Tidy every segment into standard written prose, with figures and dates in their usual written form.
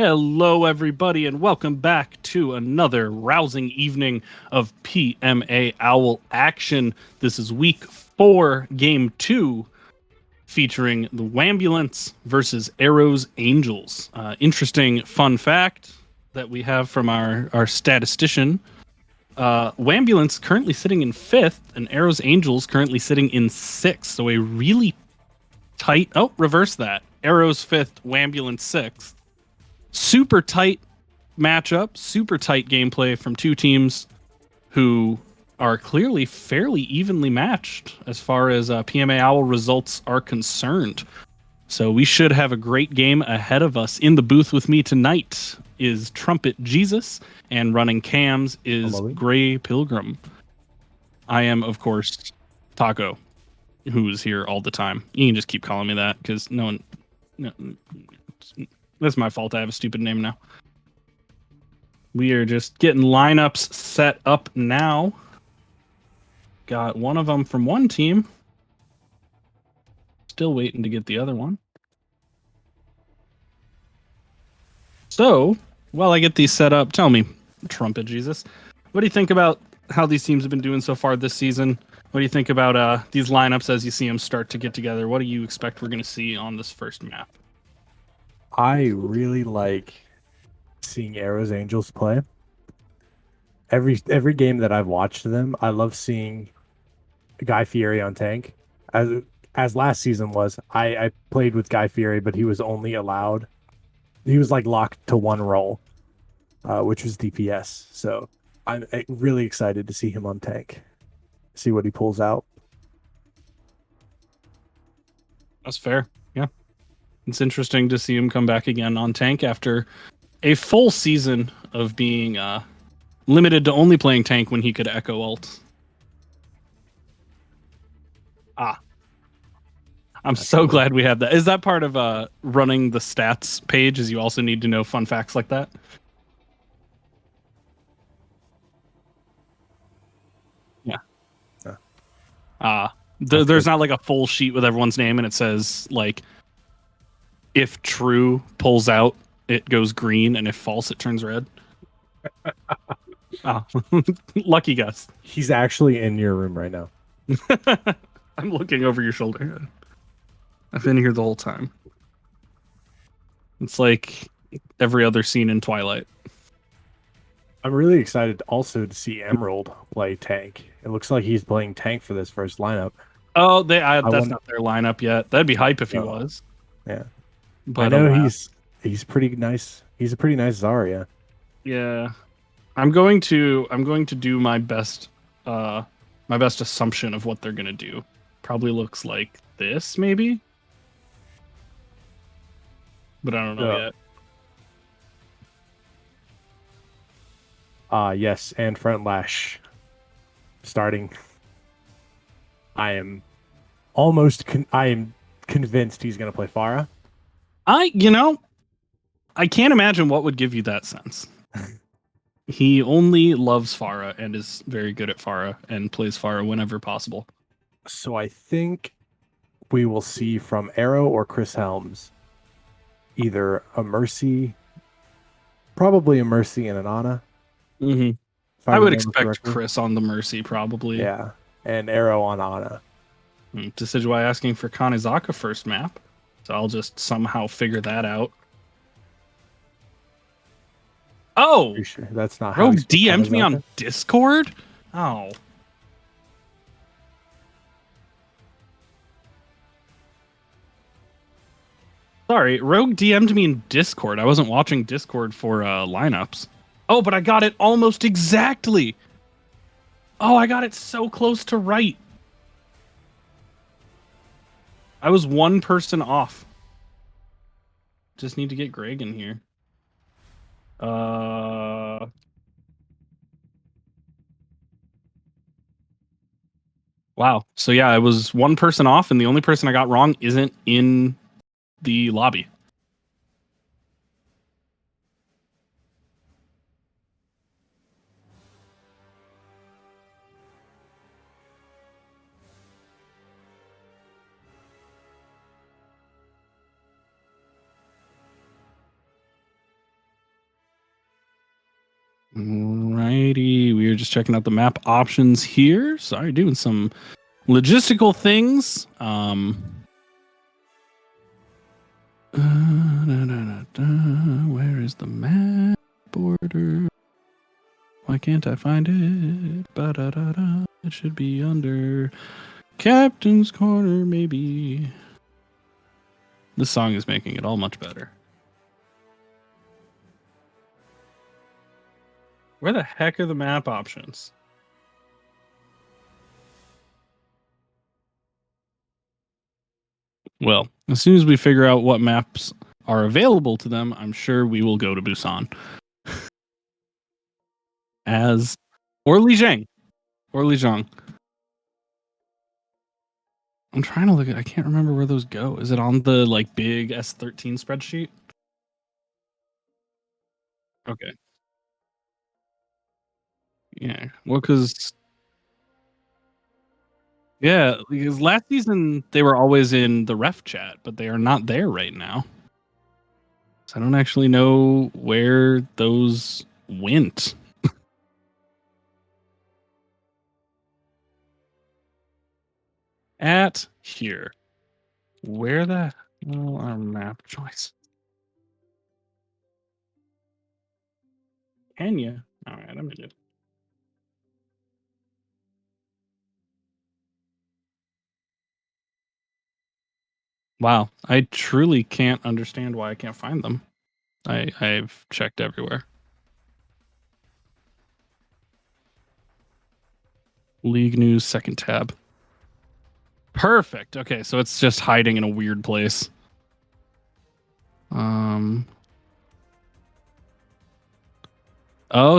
Hello, everybody, and welcome back to another rousing evening of PMA Owl action. This is week 4, game 2, featuring the Whambulance versus Aero's Angels. Interesting fun fact that we have from our statistician. Whambulance currently sitting in 5th, and Aero's Angels currently sitting in 6th. So a really tight... Oh, reverse that. Aero's 5th, Whambulance 6th. Super tight matchup, super tight gameplay from two teams who are clearly fairly evenly matched as far as PMA Owl results are concerned. So we should have a great game ahead of us. In the booth with me tonight is Trumpet Jesus, and running cams is Gray Pilgrim. I am, of course, Taco, who's here all the time. You can just keep calling me that because no one... No, that's my fault. I have a stupid name now. We are just getting lineups set up now. Got one of them from one team. Still waiting to get the other one. So, while I get these set up, tell me, Trumpet Jesus, what do you think about how these teams have been doing so far this season? What do you think about these lineups as you see them start to get together? What do you expect we're going to see on this first map? I really like seeing Aero's Angels play. Every game that I've watched them, I love seeing Guy Fieri on tank. As last season was, I played with Guy Fieri, but he was only allowed. He was like locked to one role, which was DPS. So I'm really excited to see him on tank, see what he pulls out. That's fair. Yeah. It's interesting to see him come back again on tank after a full season of being limited to only playing tank when he could echo ult. I'm so glad we have that. Is that part of running the stats page? Is you also need to know fun facts like that? Yeah. There's not like a full sheet with everyone's name and it says like if true pulls out, it goes green, and if false, it turns red. Lucky guess. He's actually in your room right now. I'm looking over your shoulder. I've been here the whole time. It's like every other scene in Twilight. I'm really excited also to see Emerald play tank. It looks like he's playing tank for this first lineup. Oh, that's not their lineup yet. That'd be hype if he was. Yeah. But I know he's pretty nice. He's a pretty nice Zarya. Yeah. I'm going to do my best assumption of what they're gonna do. Probably looks like this, maybe. But I don't know yet. Yes, and front lash starting. I am convinced he's going to play Pharah. I can't imagine what would give you that sense. He only loves Pharah and is very good at Pharah and plays Pharah whenever possible. So I think we will see from Aero or Chris Helms either a Mercy, probably a Mercy and an Ana. Mm-hmm. I would expect Chris on the Mercy, probably. Yeah, and Aero on Ana. Decidueye asking for Kanezaka first map, so I'll just somehow figure that out. Oh! Sure that's not Rogue DM'd me on Discord? Oh. Sorry, Rogue DM'd me in Discord. I wasn't watching Discord for lineups. Oh, but I got it almost exactly. Oh, I got it so close to right. I was one person off. Just need to get Greg in here. Wow. So yeah, I was one person off, and the only person I got wrong isn't in the lobby. Alrighty, we are just checking out the map options here. Sorry, doing some logistical things. Where is the map border? Why can't I find it? Ba-da-da-da. It should be under Captain's Corner, maybe. This song is making it all much better. Where the heck are the map options? Well, as soon as we figure out what maps are available to them, I'm sure we will go to Busan. Or Lijiang. Or Lijiang. I'm trying to look at I can't remember where those go. Is it on the like big S13 spreadsheet? Okay. Yeah. Well, because last season they were always in the ref chat, but they are not there right now. So I don't actually know where those went. At here. Where the hell are map choice? Kenya. All right, I'm in it. Wow, I truly can't understand why I can't find them. I've checked everywhere. League news, second tab. Perfect. Okay, so it's just hiding in a weird place. Oh,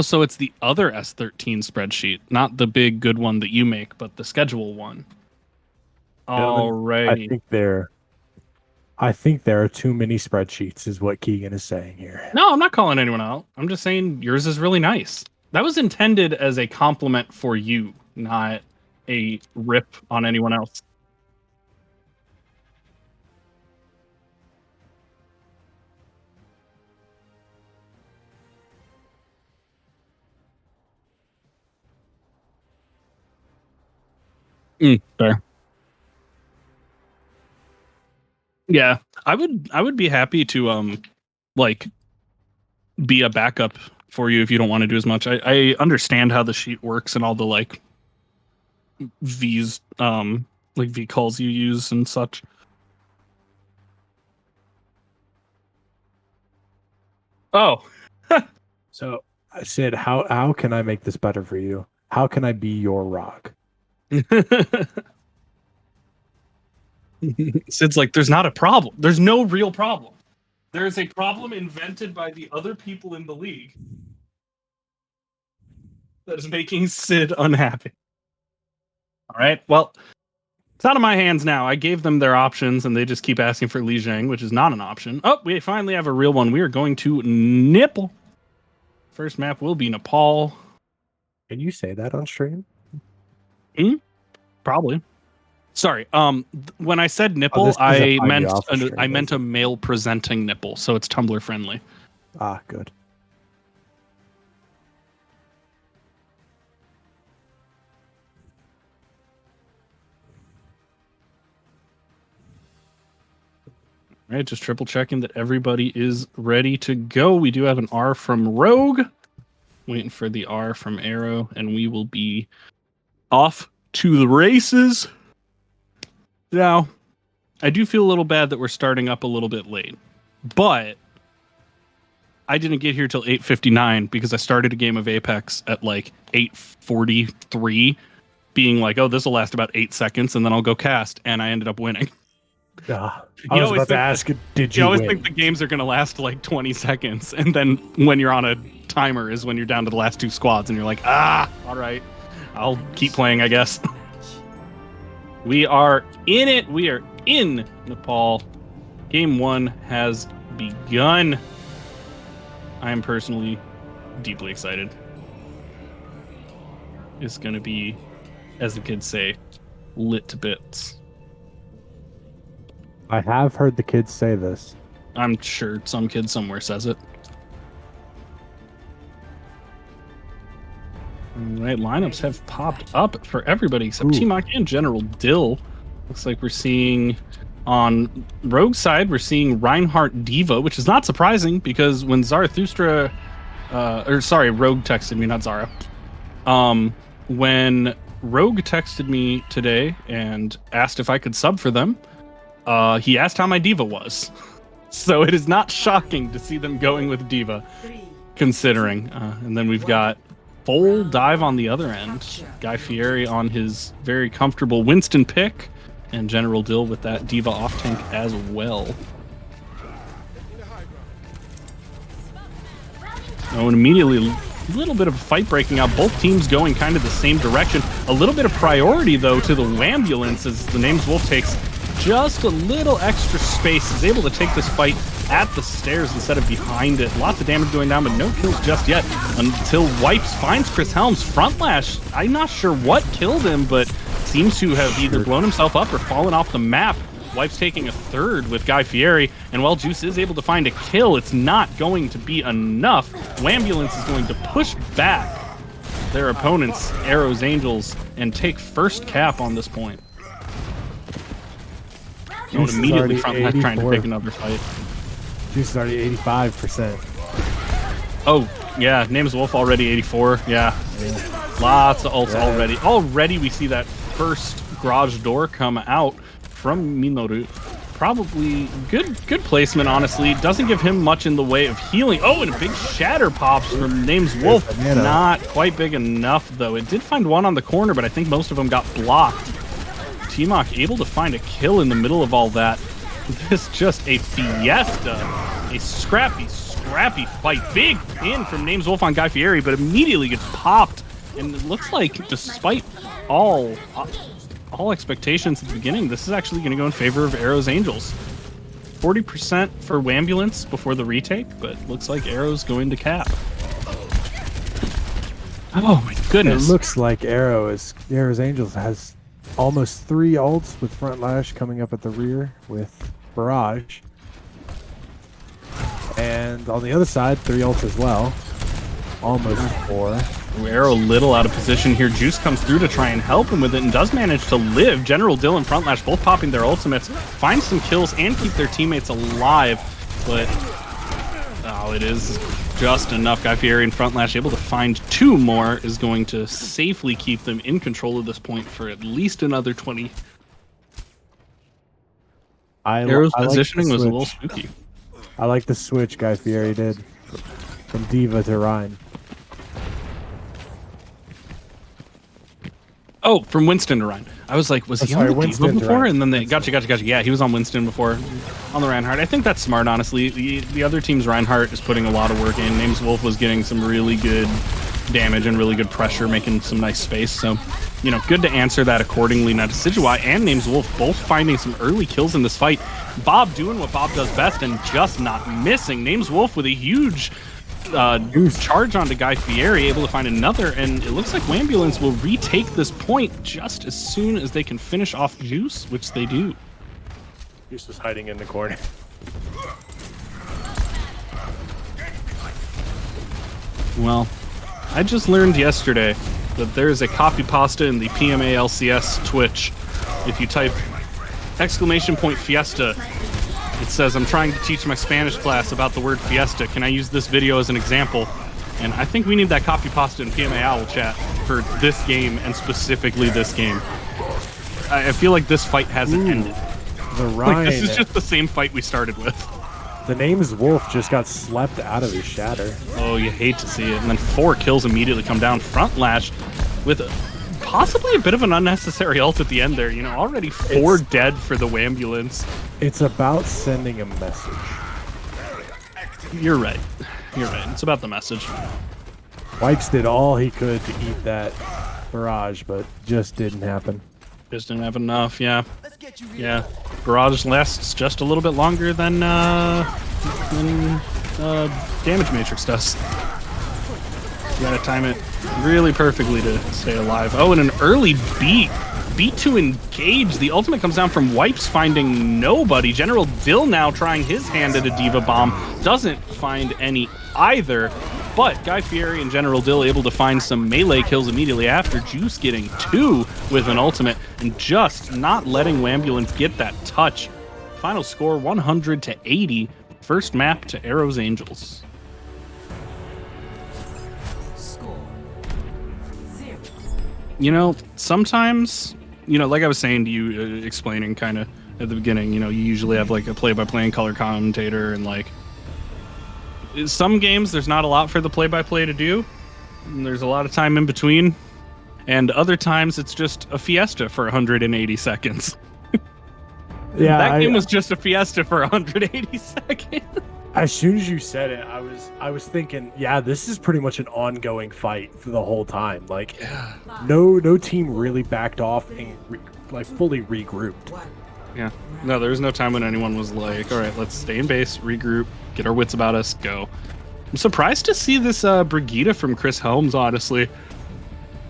so it's the other S13 spreadsheet, not the big good one that you make, but the schedule one. Alrighty. I think there are too many spreadsheets, is what Keegan is saying here. No, I'm not calling anyone out. I'm just saying yours is really nice. That was intended as a compliment for you, not a rip on anyone else. Fair. Yeah, I would be happy to like be a backup for you if you don't want to do as much. I understand how the sheet works and all the like V's like V calls you use and such. Oh. So I said, how can I make this better for you? How can I be your rock? Sid's like, there's not a problem. There's no real problem. There is a problem invented by the other people in the league that is making Sid unhappy. All right. Well, it's out of my hands now. I gave them their options and they just keep asking for Lijiang, which is not an option. Oh, we finally have a real one. We are going to Nipple. First map will be Nepal. Can you say that on stream? Probably. Sorry. When I said nipple, I meant a male presenting nipple, so it's Tumblr friendly. Ah, good. All right, just triple checking that everybody is ready to go. We do have an R from Rogue. Waiting for the R from Aero, and we will be off to the races. Now, I do feel a little bad that we're starting up a little bit late, but I didn't get here till 8:59 because I started a game of Apex at like 8:43, being like, "Oh, this will last about 8 seconds, and then I'll go cast," and I ended up winning. I was about to ask, did you always win? think the games are going to last like 20 seconds, and then when you're on a timer is when you're down to the last two squads, and you're like, all right, I'll keep playing, I guess. We are in it. We are in Nepal. Game 1 has begun. I am personally deeply excited. It's going to be, as the kids say, lit to bits. I have heard the kids say this. I'm sure some kid somewhere says it. Right, lineups have popped up for everybody except Ooh. T-Mock and General Dill. Looks like we're seeing on Rogue side, we're seeing Reinhardt Diva, which is not surprising because when Zarathustra, Rogue texted me, not Zara. When Rogue texted me today and asked if I could sub for them, he asked how my Diva was. So it is not shocking to see them going with Diva, considering. And then we've got full dive on the other end. Guy Fieri on his very comfortable Winston pick, and General Dill with that Diva off tank as well. Oh, and immediately a little bit of a fight breaking out. Both teams going kind of the same direction. A little bit of priority, though, to the Whambulance as the Names Wolf takes just a little extra space. Is able to take this fight at the stairs instead of behind it. Lots of damage going down, but no kills just yet until Wipes finds Chris Helms. Front lash, I'm not sure what killed him, but seems to have either blown himself up or fallen off the map. Wipes taking a third with Guy Fieri, and while Juice is able to find a kill, it's not going to be enough. Whambulance is going to push back their opponents, Aero's Angels, and take first cap on this point. And immediately front left trying to pick another fight. Juice is already 85%. Oh, yeah, Names Wolf already 84. Yeah. Lots of ults already. Already we see that first garage door come out from Minoru. Probably good placement, honestly. Doesn't give him much in the way of healing. Oh, and a big shatter pops from Names Wolf. Not quite big enough, though. It did find one on the corner, but I think most of them got blocked. T-Mock able to find a kill in the middle of all that. This just a fiesta. A scrappy fight. Big pin from Names Wolf on Guy Fieri, but immediately gets popped. And it looks like, despite all expectations at the beginning, this is actually going to go in favor of Aero's Angels. 40% for Whambulance before the retake, but looks like Aero's going to cap. Oh my goodness. It looks like Aero's Angels has almost 3 ults with front lash coming up at the rear with barrage. And on the other side, 3 ults as well. Almost 4. Aero a little out of position here. Juice comes through to try and help him with it and does manage to live. General Dill and Front Lash both popping their ultimates, find some kills and keep their teammates alive. But it is just enough. Guy Fieri and Front Lash able to find 2 more is going to safely keep them in control at this point for at least another 20. Aero's positioning was a little spooky. I like the switch Guy Fieri did from Diva to Rhine. Oh, from Winston to Rhine. I was like, was he on the Diva before? And then they gotcha. Yeah, he was on Winston before, on the Reinhardt. I think that's smart, honestly. The other team's Reinhardt is putting a lot of work in. Names Wolf was getting some really good damage and really good pressure, making some nice space. So, good to answer that accordingly. Now, Decidueye and Names Wolf both finding some early kills in this fight. Bob doing what Bob does best and just not missing. Names Wolf with a huge charge onto Guy Fieri, able to find another, and it looks like Whambulance will retake this point just as soon as they can finish off Juice, which they do. Juice was hiding in the corner. Well, I just learned yesterday that there is a copy pasta in the PMA LCS Twitch. If you type !fiesta, it says, I'm trying to teach my Spanish class about the word fiesta. Can I use this video as an example? And I think we need that copy pasta in PMA Owl chat for this game, and specifically this game. I feel like this fight hasn't ended. The Rhine, this is just the same fight we started with. The Names Wolf just got slept out of his shatter. Oh, you hate to see it. And then 4 kills immediately come down. Front Lash with possibly a bit of an unnecessary ult at the end there. Already 4 dead for the Whambulance. It's about sending a message. You're right. It's about the message. Wipes did all he could to eat that barrage, but just didn't happen. Just didn't have enough, yeah. Yeah. Barrage lasts just a little bit longer than Damage Matrix does. You gotta time it really perfectly to stay alive. Oh, and an early beat to engage. The ultimate comes down from Wipes finding nobody. General Dill now trying his hand at a Diva Bomb. Doesn't find any either. but Guy Fieri and General Dill able to find some melee kills immediately after. Juice getting 2 with an ultimate and just not letting Whambulance get that touch. Final score 100-80. First map to Aero's Angels. You know, sometimes, you know, like I was saying to you, explaining kind of at the beginning, you know, you usually have like a play-by-play and color commentator, and like some games there's not a lot for the play-by-play to do, and there's a lot of time in between, and other times it's just a fiesta for 180 seconds. Yeah, that game was just a fiesta for 180 seconds. As soon as you said it, I was thinking, yeah, this is pretty much an ongoing fight for the whole time. Like, no team really backed off and fully regrouped. Yeah, no, there was no time when anyone was like, all right, let's stay in base, regroup, get our wits about us, go. I'm surprised to see this Brigitte from Chris Helms, honestly,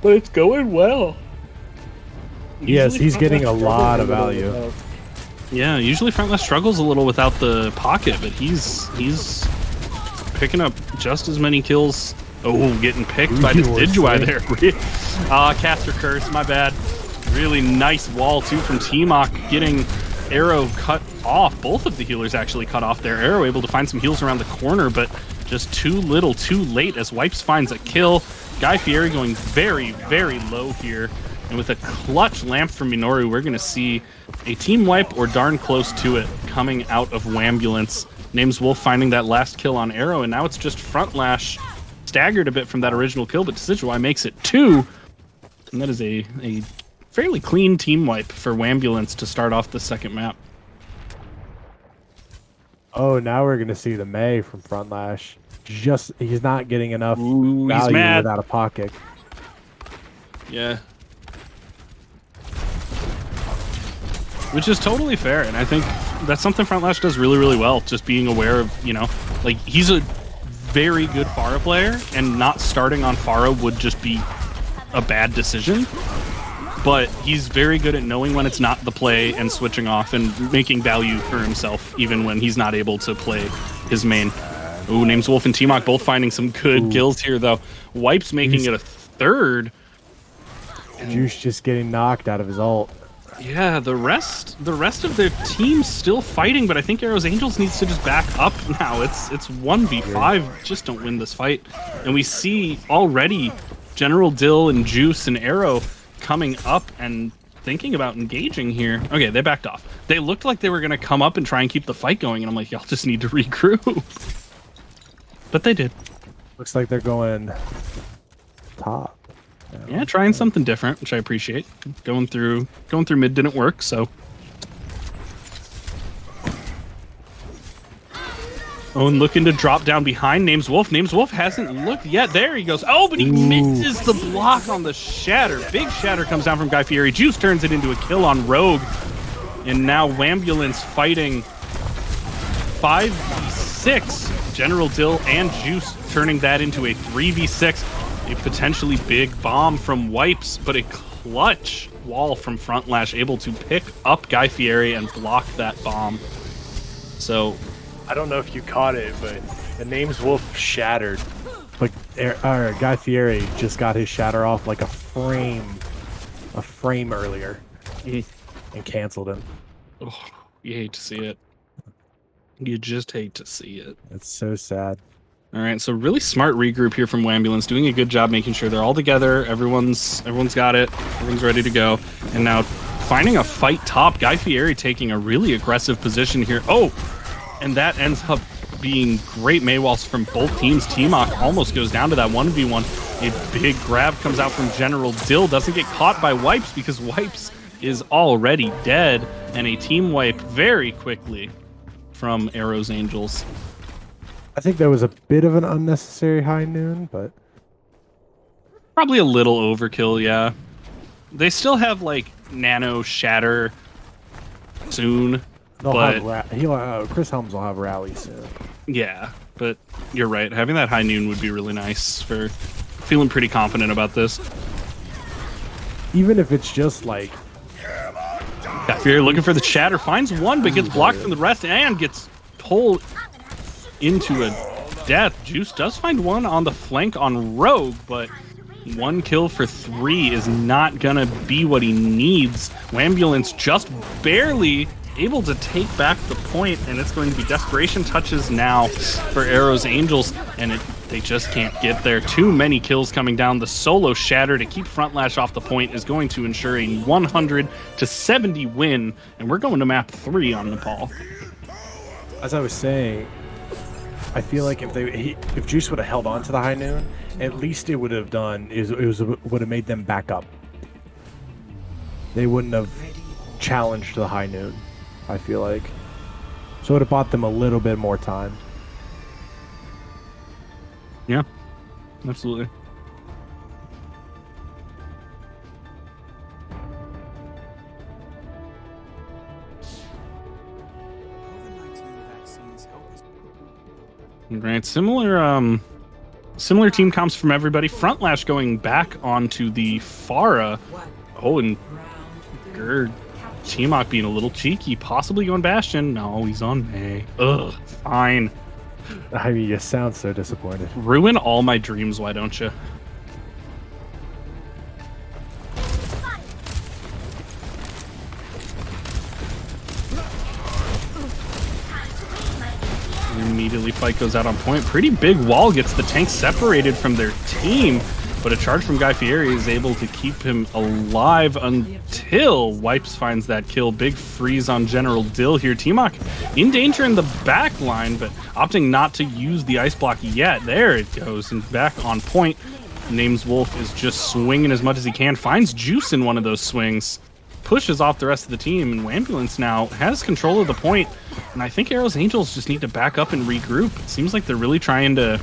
but it's going well. Yes, he's getting a lot of value. Yeah, usually Frontless struggles a little without the pocket, but he's picking up just as many kills. Oh, getting picked by this Digui there. Caster Curse, my bad. Really nice wall, too, from T-Mock, getting Aero cut off. Both of the healers actually cut off there. Aero able to find some heals around the corner, but just too little, too late as Wipes finds a kill. Guy Fieri going very, very low here. And with a clutch lamp from Minoru, we're going to see a team wipe or darn close to it coming out of Whambulance. Names Wolf finding that last kill on Aero, and now it's just Front Lash staggered a bit from that original kill, but Decidueye makes it 2. And that is a fairly clean team wipe for Whambulance to start off the second map. Oh, now we're going to see the May from Front Lash. He's not getting enough value without a pocket. Yeah. Which is totally fair, and I think that's something Front Lash does really, really well, just being aware of, you know, like, he's a very good Pharah player, and not starting on Pharah would just be a bad decision, but he's very good at knowing when it's not the play and switching off and making value for himself, even when he's not able to play his main. Ooh, Names Wolf and T-Mock both finding some good kills here, though. Wipes making it a 3rd. Juice just getting knocked out of his ult. Yeah, the rest of their team's still fighting, but I think Aero's Angels needs to just back up now. It's 1v5. Just don't win this fight. And we see already General Dill and Juice and Aero coming up and thinking about engaging here. Okay, they backed off. They looked like they were going to come up and try and keep the fight going, and I'm like, y'all just need to regroup. But they did. Looks like they're going top. Yeah, trying something different, which I appreciate. Going through mid didn't work, so. Oh, and looking to drop down behind Names Wolf. Names Wolf hasn't looked yet. There he goes. Oh, but he misses the block on the Shatter. Big Shatter comes down from Guy Fieri. Juice turns it into a kill on Rogue. And now Whambulance fighting 5v6. General Dill and Juice turning that into a 3v6. A potentially big bomb from Wipes, but a clutch wall from Front Lash able to pick up Guy Fieri and block that bomb. So, I don't know if you caught it, but the Names Wolf shattered. But Guy Fieri just got his shatter off like a frame earlier, and canceled him. Oh, you hate to see it. You just hate to see it. It's so sad. All right, so really smart regroup here from Whambulance, doing a good job making sure they're all together. Everyone's got it. Everyone's ready to go. And now finding a fight top. Guy Fieri taking a really aggressive position here. Oh, and that ends up being great Maywalls from both teams. T-Mock almost goes down to that 1v1. A big grab comes out from General Dill. Doesn't get caught by Wipes because Wipes is already dead. And a team wipe very quickly from Aero's Angels. I think that was a bit of an unnecessary high noon, but probably a little overkill, yeah. They still have like nano shatter soon, but Chris Helms will have rally soon. Yeah, but you're right. Having that high noon would be really nice for feeling pretty confident about this. Even if it's just like, yeah, if you're looking for the shatter, finds one but gets blocked from the rest and gets pulled into a death. Juice does find one on the flank on Rogue, but 1 kill for 3 is not gonna be what he needs. Whambulance just barely able to take back the point, and it's going to be desperation touches now for Aero's Angels, and they just can't get there. Too many kills coming down. The solo shatter to keep Front Lash off the point is going to ensure a 100-70 win, and we're going to map 3 on Nepal. As I was saying, I feel like if Juice would have held on to the high noon, at least it would have would have made them back up. They wouldn't have challenged the high noon, I feel like. So it would have bought them a little bit more time. Yeah, absolutely. Right, similar team comps from everybody. Front Lash going back onto the Pharah. Oh, and Gerd. T-Mock being a little cheeky, possibly going Bastion. No, he's on May. Ugh, fine. I mean, you sound so disappointed. Ruin all my dreams, why don't you? Immediately fight goes out on point. Pretty big wall gets the tank separated from their team, but a charge from Guy Fieri is able to keep him alive until Wipes finds that kill. Big freeze on General Dill here. T-Mock in danger in the back line, but opting not to use the ice block yet. There it goes, and back on point. Names Wolf is just swinging as much as he can, finds Juice in one of those swings, pushes off the rest of the team, and Whambulance now has control of the point. And I think Aero's Angels just need to back up and regroup. It seems like they're really trying to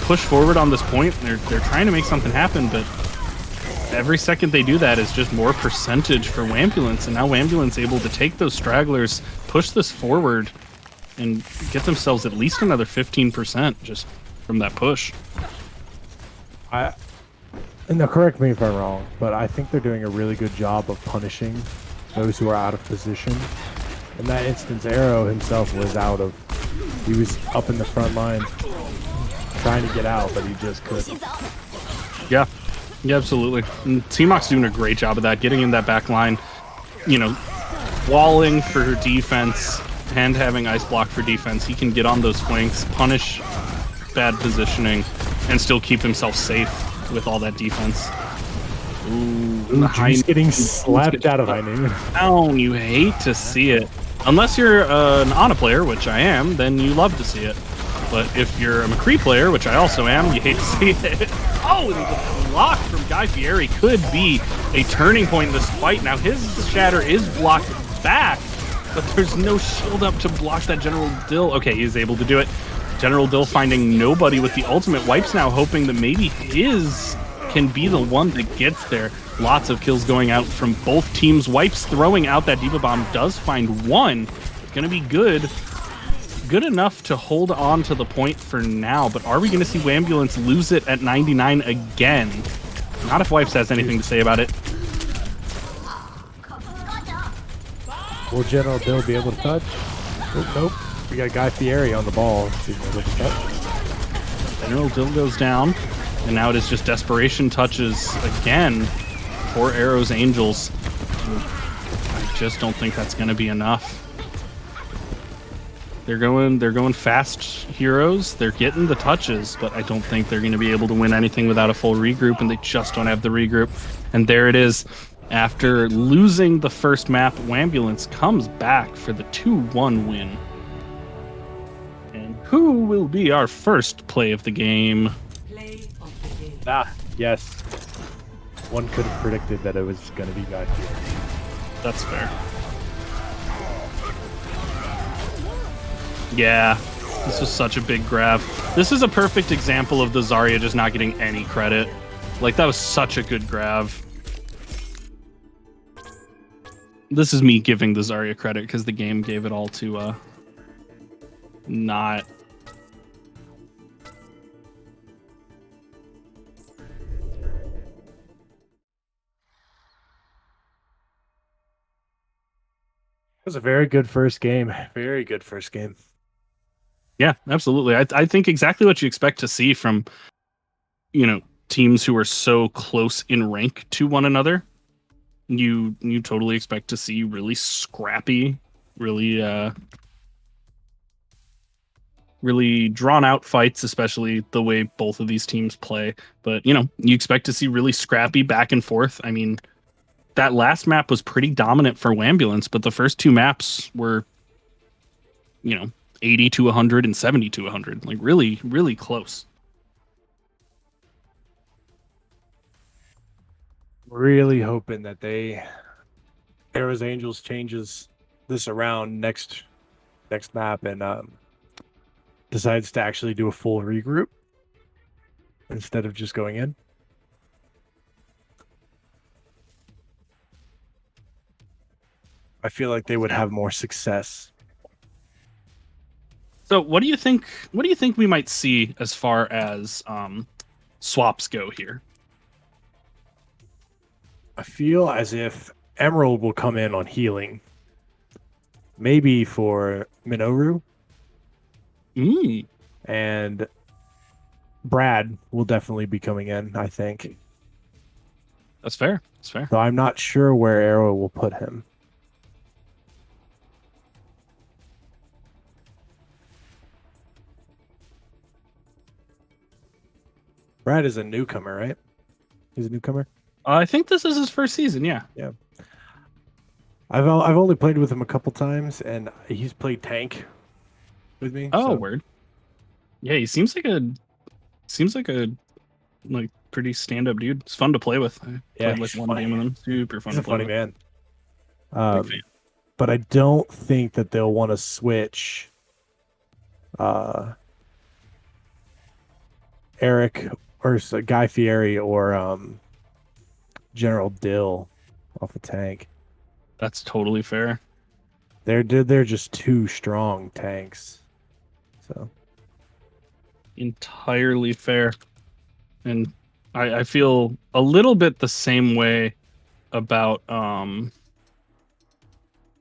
push forward on this point. They're trying to make something happen, but every second they do that is just more percentage for Whambulance. And now Whambulance able to take those stragglers, push this forward, and get themselves at least another 15% just from that push. Now, correct me if I'm wrong, but I think they're doing a really good job of punishing those who are out of position. In that instance, Aero himself was he was up in the front line trying to get out, but he just couldn't. Yeah, absolutely. And T-Mock's doing a great job of that, getting in that back line, walling for defense and having ice block for defense. He can get on those flanks, punish bad positioning, and still keep himself safe with all that defense. Ooh, he's getting slapped out of high noon. Down, you hate to see it. Unless you're an Ana player, which I am, then you love to see it. But if you're a McCree player, which I also am, you hate to see it. Oh, and the block from Guy Fieri could be a turning point in this fight. Now his shatter is blocked back, but there's no shield up to block that General Dill. Okay, he's able to do it. General Dill finding nobody with the ultimate. Wipes now hoping that maybe his can be the one that gets there. Lots of kills going out from both teams. Wipes throwing out that Diva Bomb does find one. Gonna be good enough to hold on to the point for now, but are we gonna see Whambulance lose it at 99 again? Not if Wipes has anything to say about it. Will General Dill be able to touch? Oh, nope. We got Guy Fieri on the ball. General Dill goes down, and now it is just desperation touches again for Aero's Angels. I just don't think that's going to be enough. They're going fast heroes. They're getting the touches, but I don't think they're going to be able to win anything without a full regroup, and they just don't have the regroup. And there it is. After losing the first map, Whambulance comes back for the 2-1 win. And who will be our first play of the game? Yes. One could have predicted that it was going to be Guy Fieri. That's fair. Yeah, this was such a big grab. This is a perfect example of the Zarya just not getting any credit. Like, that was such a good grab. This is me giving the Zarya credit because the game gave it all to not. It was a very good first game. Very good first game. Yeah, absolutely. I think exactly what you expect to see from, teams who are so close in rank to one another. You totally expect to see really scrappy, really really drawn out fights, especially the way both of these teams play. But you expect to see really scrappy back and forth. I mean, that last map was pretty dominant for Whambulance, but the first two maps were, you know, 80 to 100 and 70 to 100, like really, really close. Really hoping that Arrows Angels changes this around next map and decides to actually do a full regroup instead of just going in. I feel like they would have more success. So, what do you think? What do you think we might see as far as swaps go here? I feel as if Emerald will come in on healing, maybe for Minoru, Mm, and Brad will definitely be coming in, I think. that's fair. That's fair. So I'm not sure where Aero will put him. Brad is a newcomer, right? He's a newcomer. I think this is his first season. Yeah. Yeah. I've only played with him a couple times, and he's played tank with me. Oh, So word. Yeah, he seems like a like pretty stand up dude. It's fun to play with. I yeah, played like he's one game funny. with him. Super fun He's to a play funny with. man. Big fan. But I don't think that they'll want to switch uh, Eric or Guy Fieri or General Dill off the tank. That's totally fair. They're just too strong tanks. So Entirely fair. And I feel a little bit the same way about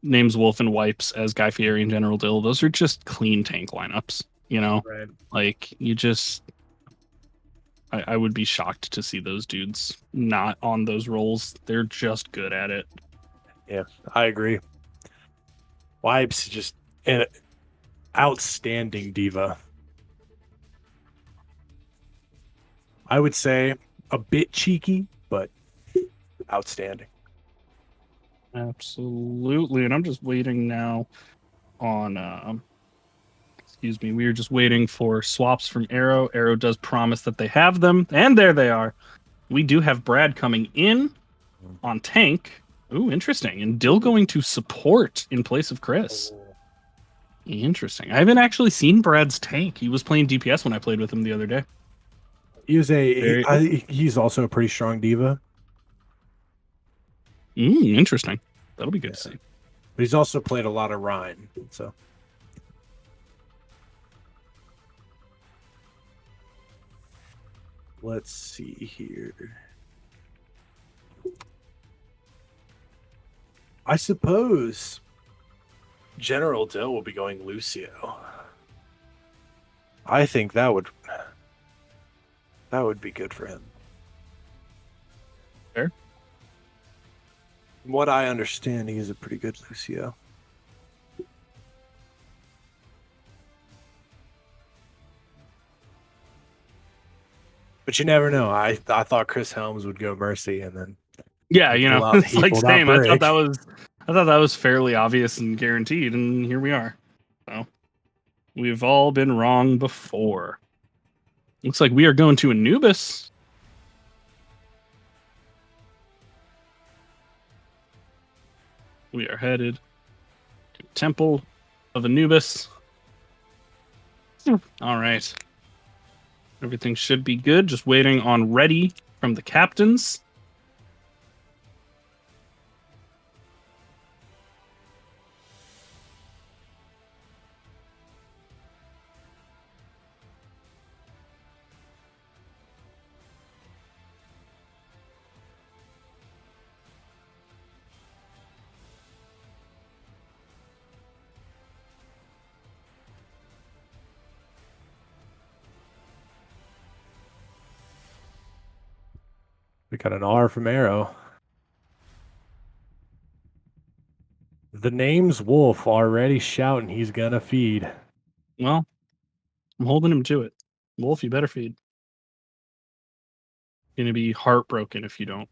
names Wolf and Wipes as Guy Fieri and General Dill. Those are just clean tank lineups, you know? right. Like you just I would be shocked to see those dudes not on those roles. They're just good at it. Yeah, I agree. Wipes just an outstanding diva. I would say a bit cheeky, but outstanding. Absolutely. And I'm just waiting now on excuse me, we are just waiting for swaps from Aero. Aero does promise that they have them, and there they are. We do have Brad coming in on tank. Ooh, interesting. And Dill going to support in place of Chris. Interesting. I haven't actually seen Brad's tank. He was playing DPS when I played with him the other day. Very He's also a pretty strong diva. interesting. That'll be good to Yeah. see. But he's also played a lot of Rhine. So let's see here. I suppose General Dill will be going Lucio. I think that would be good for him. Fair. From what I understand, he is a pretty good Lucio. But you never know. I thought Chris Helms would go Mercy, and then Yeah, it's he like pulled out same. I thought Bridge. that was fairly obvious and guaranteed, and here we are. So we've all been wrong before. Looks like we are going to Anubis. We are headed to Temple of Anubis. All right. Everything should be good. Just waiting on ready from the captains. We got an R from Aero. The name's Wolf already shouting he's gonna feed. Well, I'm holding him to it. Wolf, you better feed. Gonna be heartbroken if you don't.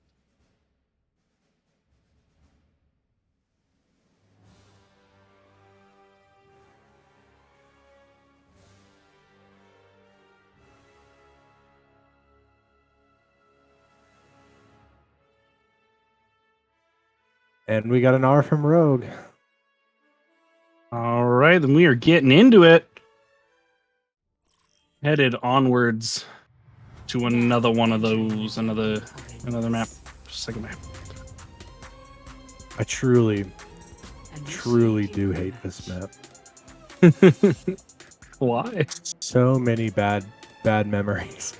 And we got an R from Rogue. All right, then we are getting into it. Headed onwards to another one of those, another map, second map. I truly do hate this map. Why? So many bad memories.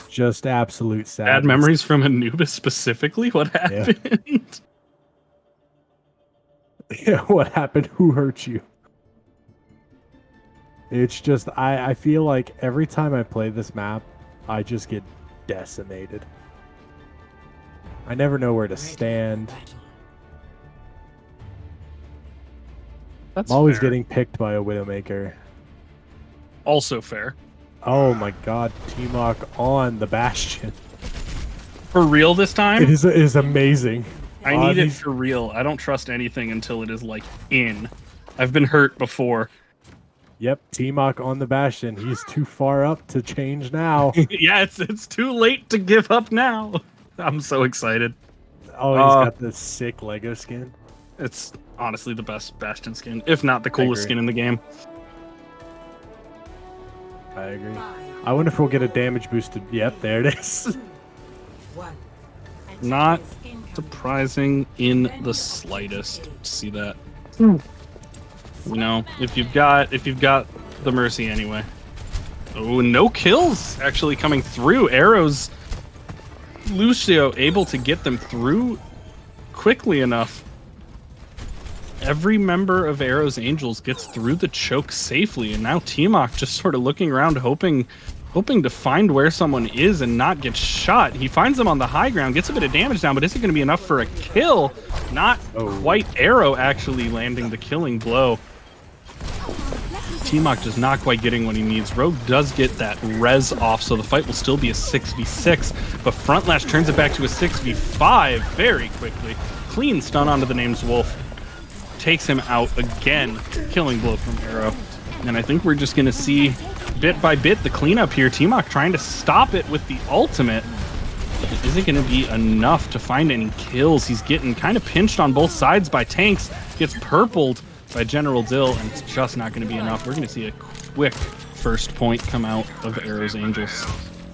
Just absolute sadness. Bad memories from Anubis specifically? What happened? Yeah, what happened? Who hurt you? It's just, I feel like every time I play this map, I just get decimated. I never know where to stand. That's I'm always fair. getting picked by a Widowmaker. Also fair. Oh my god, T-Mock on the Bastion. For real this time? It is amazing. I need it for real. I don't trust anything until it is, like, in. I've been hurt before. Yep, T-Mock on the Bastion. He's too far up to change now. Yeah, it's too late to give up now. I'm so excited. Oh, he's got this sick Lego skin. It's honestly the best Bastion skin, if not the coolest skin in the game. I agree. I wonder if we'll get a damage boosted. Yep, there it is. Not surprising in the slightest to see that. You know, if you've got the Mercy anyway. Oh, no kills actually coming through. Arrows, Lucio able to get them through quickly enough. Every member of Aero's Angels gets through the choke safely, and now T-Mock just sort of looking around, hoping to find where someone is and not get shot. He finds them on the high ground, gets a bit of damage down, but is it going to be enough for a kill? Not quite. Aero actually landing the killing blow. T-Mock just not quite getting what he needs. Rogue does get that res off, so the fight will still be a 6v6, but Frontlash turns it back to a 6v5 very quickly. Clean stun onto the name's Wolf. Takes him out again. Killing blow from Aero. And I think we're just going to see, bit by bit, the cleanup here. T-Mock trying to stop it with the ultimate. But is it going to be enough to find any kills? He's getting kind of pinched on both sides by tanks. Gets purpled by General Dill, and it's just not going to be enough. We're going to see a quick first point come out of Aero's Angels.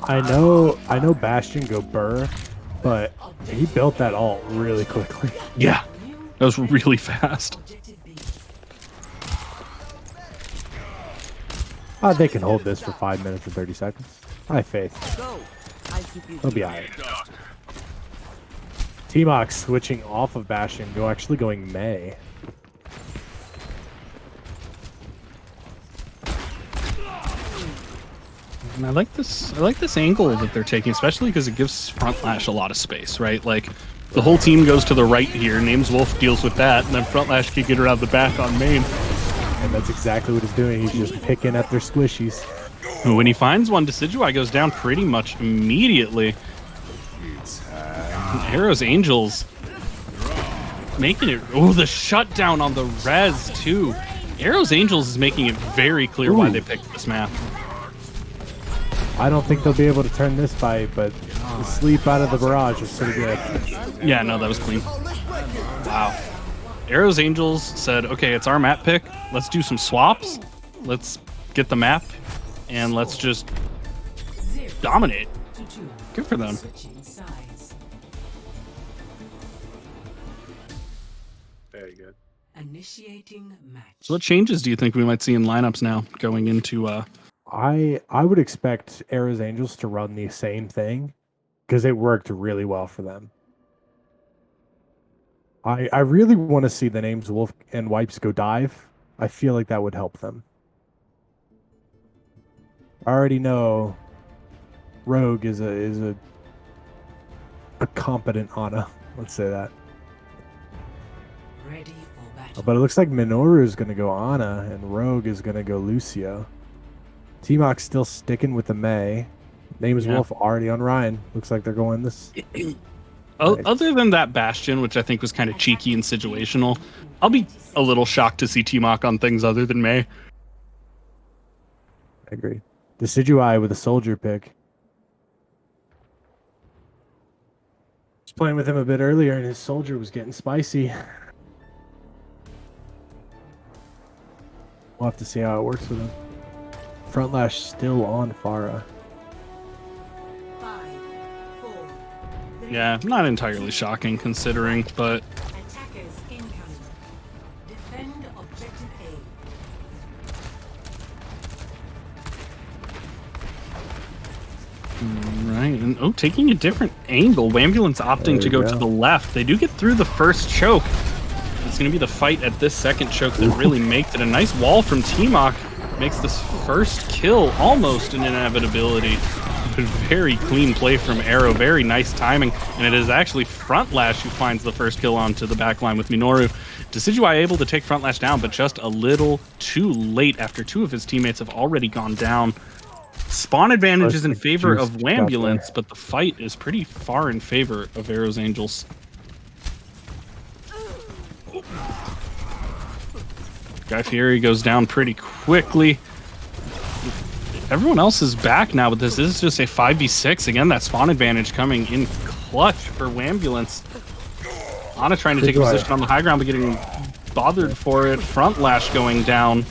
I know Bastion go burr, but he built that ult really quickly. Yeah, that was really fast. They can hold this for 5 minutes and 30 seconds. I have faith. They'll be alright. T-Mock switching off of Bastion, actually going May. And I like this angle that they're taking, especially because it gives Frontlash a lot of space, right? Like, the whole team goes to the right here, Names Wolf deals with that, and then Frontlash can get around the back on main. And that's exactly what he's doing. He's just picking at their squishies. When he finds one, Decidueye goes down pretty much immediately. Aero's Angels making it. Oh, the shutdown on the res, too. Aero's Angels is making it very clear why they picked this map. I don't think they'll be able to turn this fight, but the sleep out of the barrage is pretty good. Yeah, no, that was clean. Wow. Aero's Angels said, okay, it's our map pick. Let's do some swaps. Let's get the map, and let's just dominate. Good for them. Very good. Initiating match. So what changes do you think we might see in lineups now going into... I would expect Aero's Angels to run the same thing because it worked really well for them. I really want to see the names Wolf and Wipes go dive. I feel like that would help them. I already know Rogue is a competent Ana. Let's say that. Ready for battle. But it looks like Minoru is going to go Ana and Rogue is going to go Lucio. T-Mock's still sticking with the Mei. Name's Yeah. Wolf already on Ryan. Looks like they're going this. Other than that Bastion, which I think was kind of cheeky and situational, I'll be a little shocked to see T-Mock on things other than May. I agree. Decidueye with a soldier pick. Was playing with him a bit earlier, and his soldier was getting spicy. We'll have to see how it works with him. Front lash still on Pharah. 5, 4, 3, Yeah, not entirely shocking considering, but attackers incoming. Defend objective A. right. And taking a different angle. Whambulance opting There to you go go. to the left. They do get through the first choke. It's going to be the fight at this second choke that really makes it. A nice wall from T-Mock makes this first kill almost an inevitability. But very clean play from Aero. Very nice timing. And it is actually Front Lash who finds the first kill onto the backline with Minoru. Decidueye able to take Front Lash down, but just a little too late after two of his teammates have already gone down. Spawn advantage is in favor of Juice Whambulance, got but the fight is pretty far in favor of Aero's Angels. Guy Fieri goes down pretty quickly. Everyone else is back now, but this is just a 5v6. Again, that spawn advantage coming in clutch for Whambulance. Ana trying to take a position on the high ground, but getting bothered for it. Front Lash going down.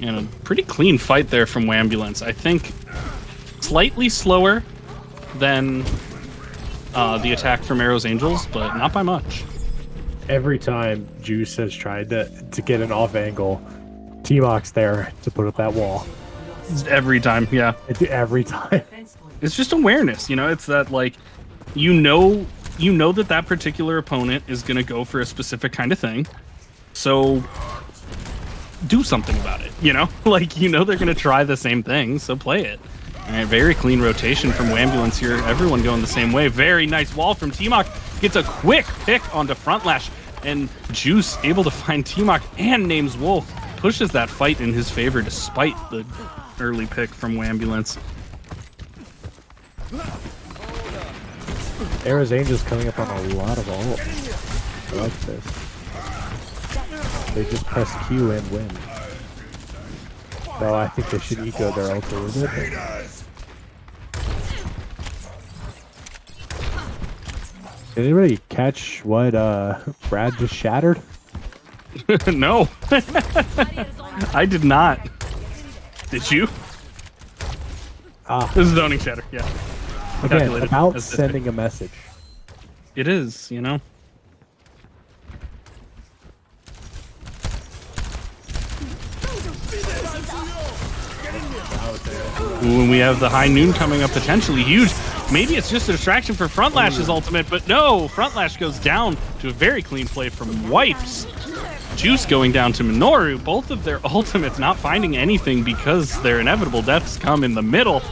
And a pretty clean fight there from Whambulance. I think slightly slower than the attack from Aero's Angels, but not by much. Every time Juice has tried to get an off angle, T-Mock's there to put up that wall. Every time, yeah. Every time. Defense point. It's just awareness, you know? It's that, like, you know that particular opponent is going to go for a specific kind of thing. So do something about it, you know? Like, you know they're going to try the same thing, so play it. All right, very clean rotation from Whambulance here. Everyone going the same way. Very nice wall from T-Mock. Gets a quick pick onto Front Lash. And Juice able to find T-Mock and Names Wolf. Pushes that fight in his favor despite the early pick from Whambulance. Aero's Angels coming up on a lot of ult. I like this. They just press Q and win. Though I think they should eco their ult a little bit. Did anybody catch what Brad just shattered? No. I did not. Did you? Ah, This is zoning shatter, yeah. again, Calculated about as this sending a message. It is, you know? Ooh, and we have the high noon coming up potentially huge. Maybe it's just a distraction for Front Lash's ultimate, but no! Front Lash goes down to a very clean play from Wipes. Juice going down to Minoru. Both of their ultimates not finding anything because their inevitable deaths come in the middle.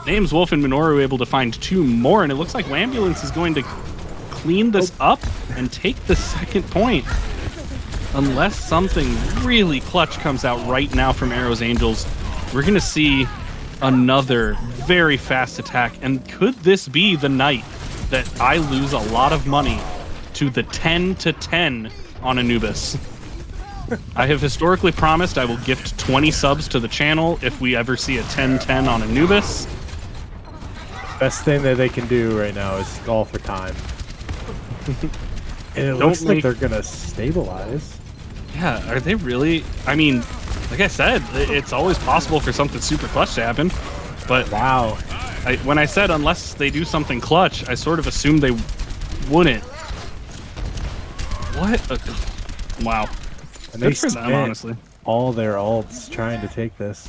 Names Wolf and Minoru able to find two more, and it looks like Whambulance is going to clean this up and take the second point. Unless something really clutch comes out right now from Aero's Angels, we're going to see another very fast attack. And could this be the night that I lose a lot of money to the 10-10 on Anubis? I have historically promised I will gift 20 subs to the channel if we ever see a 10-10 on Anubis. Best thing that they can do right now is call for time. And it Don't looks like make- they're gonna stabilize. Yeah, are they really? I mean, like I said, it's always possible for something super clutch to happen. But Wow. when I said unless they do something clutch, I sort of assumed they wouldn't. What? Wow. And Good they for them, spent honestly. all their ults trying to take this.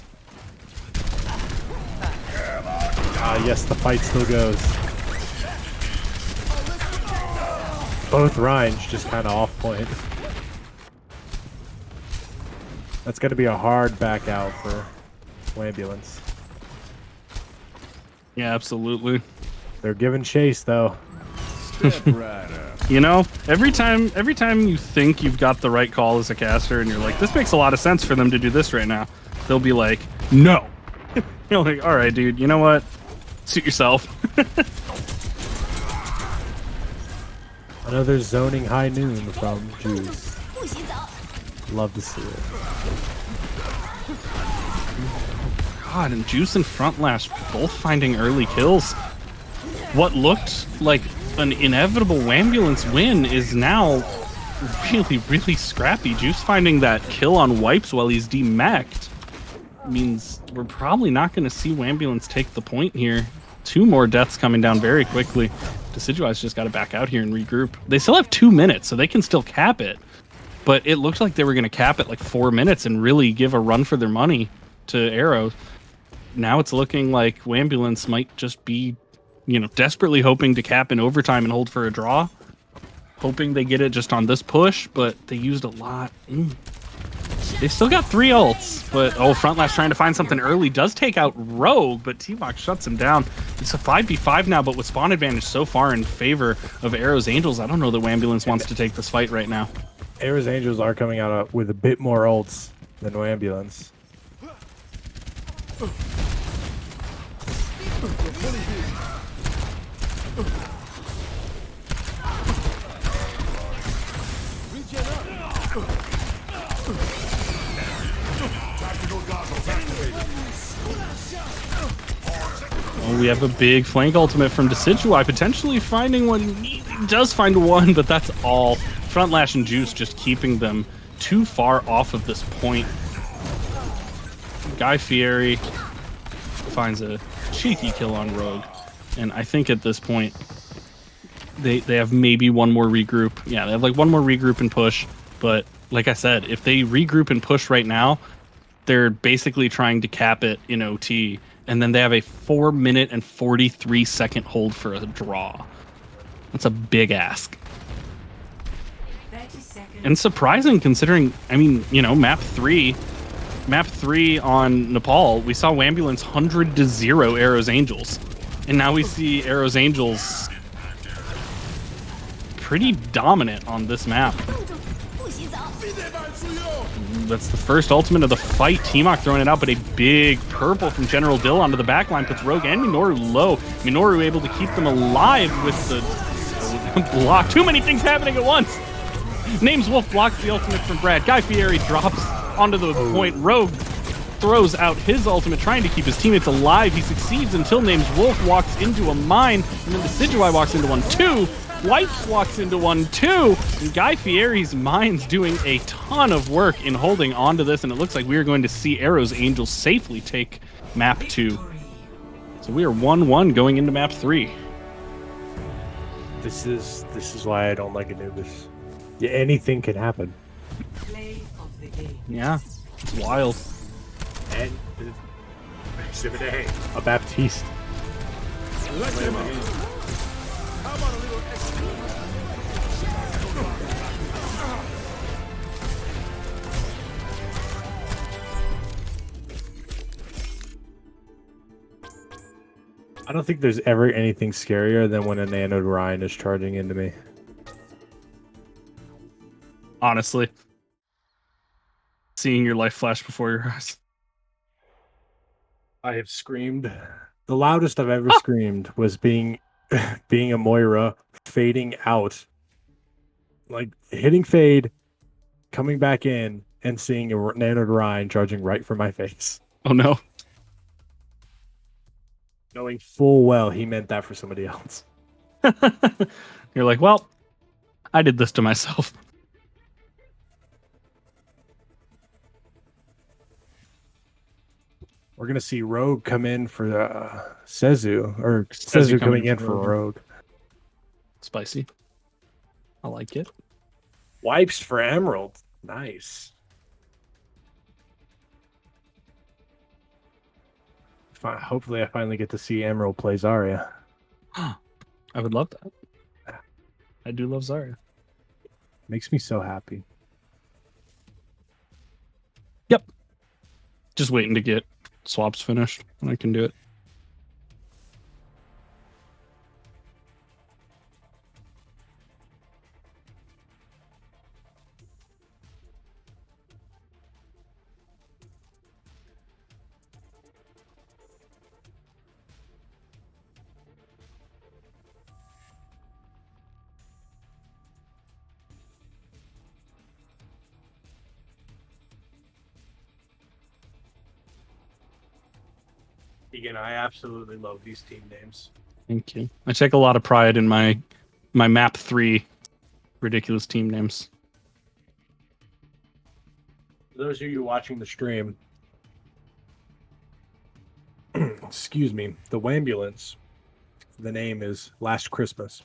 Yes, the fight still goes. Both Rhines just kind of off point. That's going to be a hard back out for Whambulance. Yeah, absolutely. They're giving chase though. You know, every time you think you've got the right call as a caster, and you're like, this makes a lot of sense for them to do this right now, they'll be like, no. You're like, all right, dude. You know what? Suit yourself. Another zoning high noon from Juice. Love to see it. God, and Juice and Frontlash both finding early kills. What looked like an inevitable Whambulance win is now really, really scrappy. Juice finding that kill on Wipes while he's demeched means we're probably not going to see Whambulance take the point here. 2 more deaths coming down very quickly. Decidueye's just got to back out here and regroup. They still have 2 minutes, so they can still cap it. But it looked like they were going to cap it like 4 minutes and really give a run for their money to Aero. Now it's looking like Whambulance might just be, you know, desperately hoping to cap in overtime and hold for a draw. Hoping they get it just on this push, but they used a lot. They've still got 3 ults, but Frontlash trying to find something early does take out Rogue, but T-Mox shuts him down. It's a 5v5 now, but with spawn advantage so far in favor of Aero's Angels, I don't know that Whambulance wants to take this fight right now. Aero's Angels are coming out with a bit more ults than Whambulance. Oh, we have a big flank ultimate from Decidueye, potentially finding one. He does find one, but that's all. Frontlash and Juice just keeping them too far off of this point. Guy Fieri finds a cheeky kill on Rogue, and I think at this point they have maybe one more regroup. Yeah, they have like one more regroup and push, but like I said, if they regroup and push right now, they're basically trying to cap it in OT, and then they have a 4-minute and 43-second hold for a draw. That's a big ask. 30 seconds. And surprising considering, I mean, you know, map 3 on Nepal, we saw Whambulance 100-0 Aero's Angels. And now we see Aero's Angels pretty dominant on this map. That's the first ultimate of the fight. T-Mock throwing it out, but a big purple from General Dill onto the backline puts Rogue and Minoru low. Minoru able to keep them alive with the block. Too many things happening at once. Names Wolf blocks the ultimate from Brad. Guy Fieri drops onto the point. Rogue throws out his ultimate, trying to keep his teammates alive. He succeeds until Names Wolf walks into a mine, and then Decidueye walks into one too. Wipes walks into one too, and Guy Fieri's mine's doing a ton of work in holding on to this, and it looks like we are going to see Aero's Angels safely take map 2. So we are 1-1 going into map 3. This is why I don't like Anubis. Yeah, anything can happen. Play of the game. Yeah, it's wild. And Exhibit A, a Baptiste. I don't think there's ever anything scarier than when a Nano Ryan is charging into me. Honestly, seeing your life flash before your eyes. I have screamed. The loudest I've ever screamed was being a Moira fading out. Like hitting fade, coming back in, and seeing a Nano Ryan charging right for my face. Oh no. Knowing full well he meant that for somebody else. You're like, well, I did this to myself. We're going to see Rogue come in for Sezu, or Sezu coming in for Rogue. Spicy. I like it. Wipes for Emerald. Nice. Hopefully I finally get to see Emerald play Zarya. I would love that. I do love Zarya. Makes me so happy. Yep. Just waiting to get swaps finished and I can do it. Again, I absolutely love these team names. Thank you. I take a lot of pride in my map 3 ridiculous team names. For those of you watching the stream, excuse me, the Whambulance, the name is Last Christmas.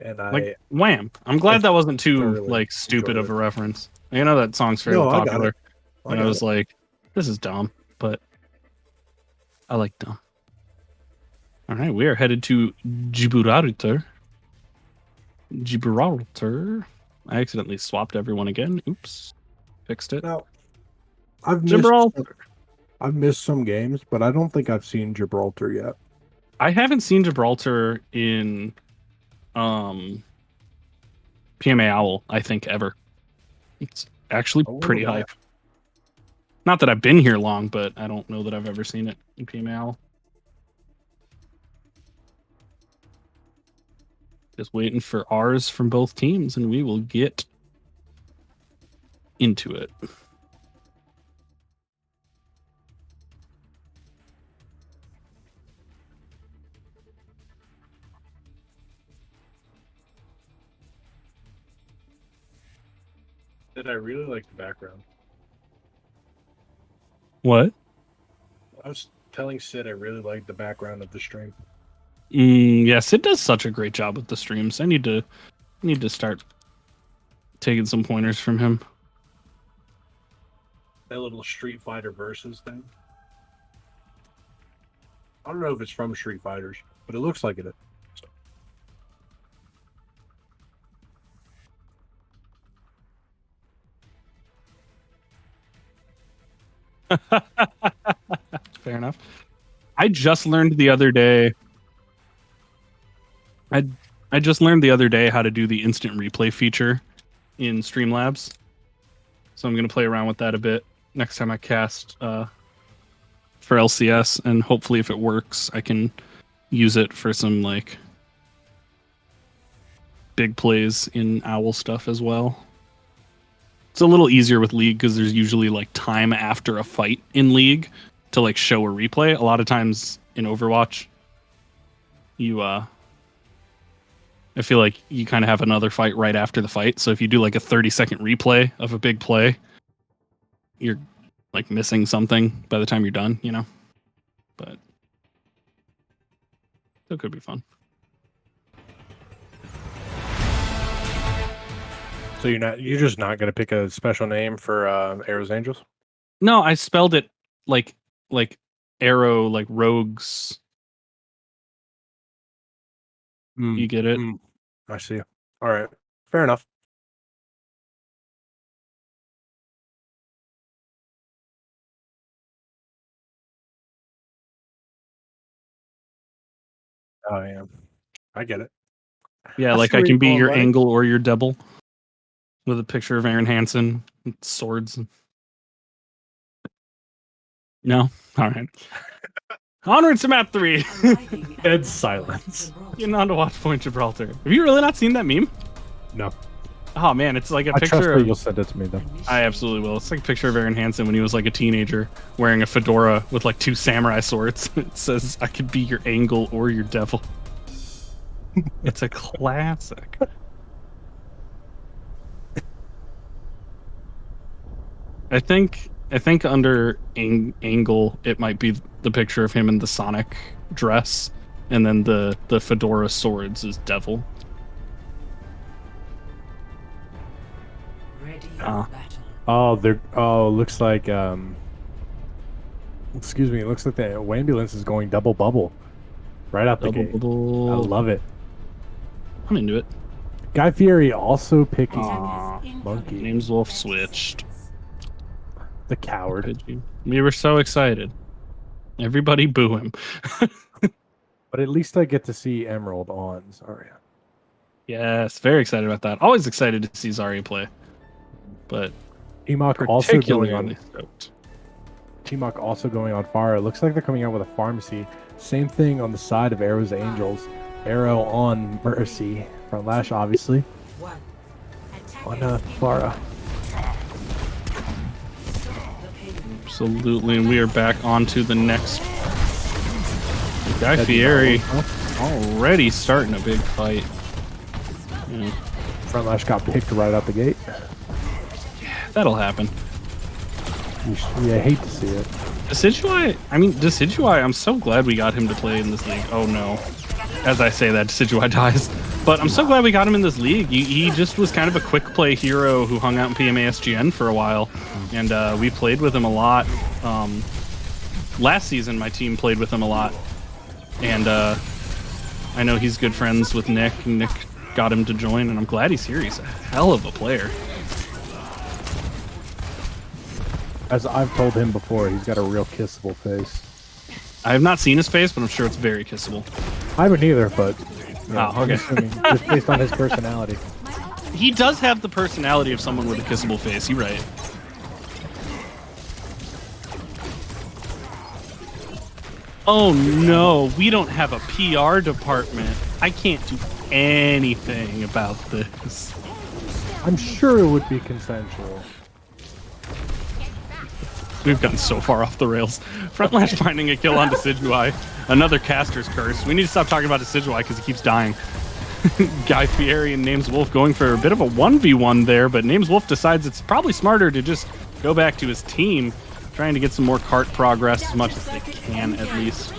And Like Wham. I'm glad that wasn't too thoroughly like stupid enjoyed of a it. reference. You know that song's fairly No, I got popular. it. And I was like, this is dumb, but I like dumb. All right, we are headed to Gibraltar. Gibraltar. I accidentally swapped everyone again. Oops. Fixed it. Now, I've missed some games, but I don't think I've seen Gibraltar yet. I haven't seen Gibraltar in PMA Owl, I think, ever. It's actually pretty wow. hype. Not that I've been here long, but I don't know that I've ever seen it in PMA Owl. Just waiting for R's from both teams, and we will get into it. I really like the background. What? I was telling Sid I really like the background of the stream. Yes, it does such a great job with the streams. I need to start taking some pointers from him. That little Street Fighter versus thing. I don't know if it's from Street Fighters, but it looks like it is. Fair enough. I just learned the other day. I just learned the other day how to do the instant replay feature in Streamlabs. So I'm gonna play around with that a bit next time I cast for LCS, and hopefully, if it works, I can use it for some like big plays in Owl stuff as well. It's a little easier with League because there's usually like time after a fight in League to like show a replay. A lot of times in Overwatch, I feel like you kind of have another fight right after the fight. So if you do like a 30-second replay of a big play, you're like missing something by the time you're done, you know? But it could be fun. So you're just not gonna pick a special name for Aero's Angels? No, I spelled it like Aero, like rogues. You get it? I see. All right. Fair enough. Oh yeah. I get it. Yeah, I like see I where can you're be going, your buddy. angle or your devil with a picture of Aaron Hansen with swords. No? All right. Onwards to map 3. Dead silence. Getting on to Watch Point Gibraltar. Have you really not seen that meme? No. Oh man, it's like a I trust picture that of... you'll send it to me though. I absolutely will. It's like a picture of Aaron Hansen when he was like a teenager wearing a fedora with like 2 samurai swords. It says, I could be your angle or your devil. It's a classic. I think under angle it might be the picture of him in the Sonic dress, and then the fedora swords is devil. Ready for Ah. battle. Looks like excuse me, it looks like the Whambulance is going double bubble right out the gate. I love it. I'm into it. Guy Fieri also picking Aw, Monkey. names wolf switched. The coward. We were so excited. Everybody boo him. But at least I get to see Emerald on Zarya. Yes, very excited about that. Always excited to see Zarya play. But Emok also going particularly on stoked. T-Mock also going on fire. It looks like they're coming out with a pharmacy. Same thing on the side of Aero's Angels. Aero on Mercy. Front lash, obviously. One. On Farah. Stop the pain. Oops. Absolutely, and we are back on to the next. Guy Fieri already starting a big fight. Yeah. Front lash got picked right out the gate. That'll happen. Yeah, I hate to see it. Decidueye, I'm so glad we got him to play in this league. Oh no. As I say that, Decidueye dies. But I'm so glad we got him in this league. He just was kind of a quick play hero who hung out in PMASGN for a while. And we played with him a lot. Last season, my team played with him a lot. And I know he's good friends with Nick. And Nick got him to join, and I'm glad he's here. He's a hell of a player. As I've told him before, he's got a real kissable face. I have not seen his face, but I'm sure it's very kissable. I haven't either, but Oh, okay. Just based on his personality. He does have the personality of someone with a kissable face. You're right. Oh no, we don't have a PR department. I can't do anything about this. I'm sure it would be consensual. We've gotten so far off the rails. Frontlash finding a kill on Decidueye. Another caster's curse. We need to stop talking about Decidueye because he keeps dying. Guy Fieri and Names Wolf going for a bit of a 1v1 there, but Names Wolf decides it's probably smarter to just go back to his team, trying to get some more cart progress as much as they can, at least.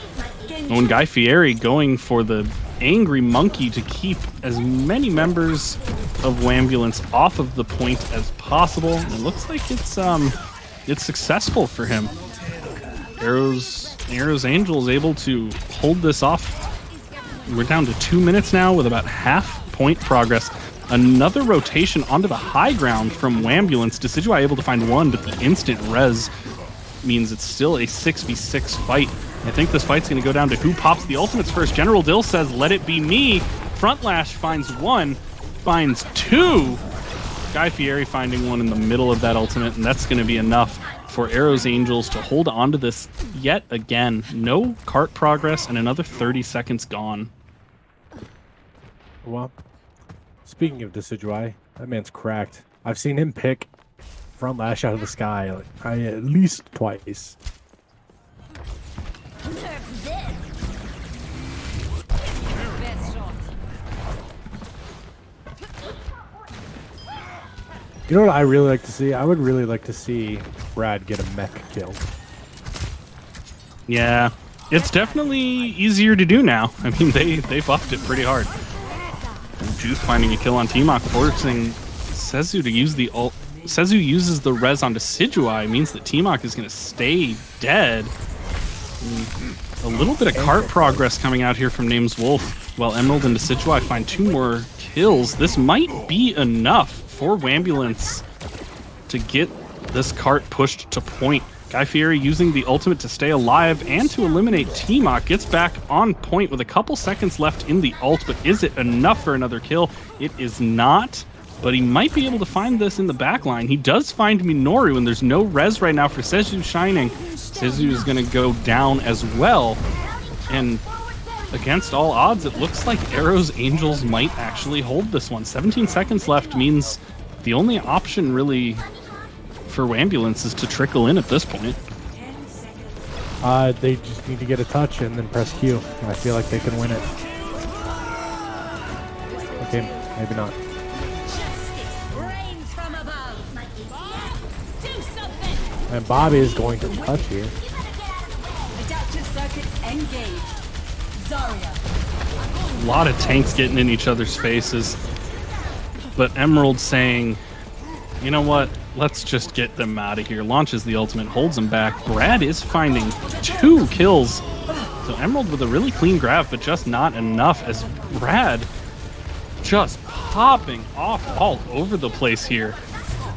And when Guy Fieri going for the Angry Monkey to keep as many members of Whambulance off of the point as possible. It looks like it's successful for him. Aero's Angel is able to hold this off. We're down to 2 minutes now with about half point progress. Another rotation onto the high ground from Whambulance. Decidueye able to find one, but the instant res means it's still a 6v6 fight. I think this fight's going to go down to who pops the ultimates first. General Dill says, let it be me. Frontlash finds one, finds two. Guy Fieri finding one in the middle of that ultimate, and that's going to be enough for Aero's Angels to hold on to this yet again. No cart progress and another 30 seconds gone. Well, speaking of Decidueye, that man's cracked. I've seen him pick front lash out of the sky at least twice. You know what I really like to see? I would really like to see Brad get a mech kill. Yeah, it's definitely easier to do now. I mean, they buffed it pretty hard. Juice finding a kill on T-Mock, forcing Sezu to use the ult. Sezu uses the res on Decidueye, means that T-Mock is going to stay dead. A little bit of cart progress coming out here from Names Wolf, while Emerald and Decidueye find two more kills. This might be enough for Whambulance to get this cart pushed to point. Guy Fieri using the ultimate to stay alive and to eliminate T-Mock. Gets back on point with a couple seconds left in the ult, but is it enough for another kill? It is not, but he might be able to find this in the backline. He does find Minoru, and there's no res right now for Sezu Shining. Sezu is going to go down as well, and against all odds, it looks like Aero's Angels might actually hold this one. 17 seconds left means the only option really for Whambulance is to trickle in at this point. They just need to get a touch and then press Q. I feel like they can win it. Okay, maybe not. And Bobby is going to touch here. A lot of tanks getting in each other's faces. But Emerald saying, you know what? Let's just get them out of here. Launches the ultimate, holds them back. Brad is finding 2 kills. So Emerald with a really clean grab, but just not enough as Brad just popping off all over the place here.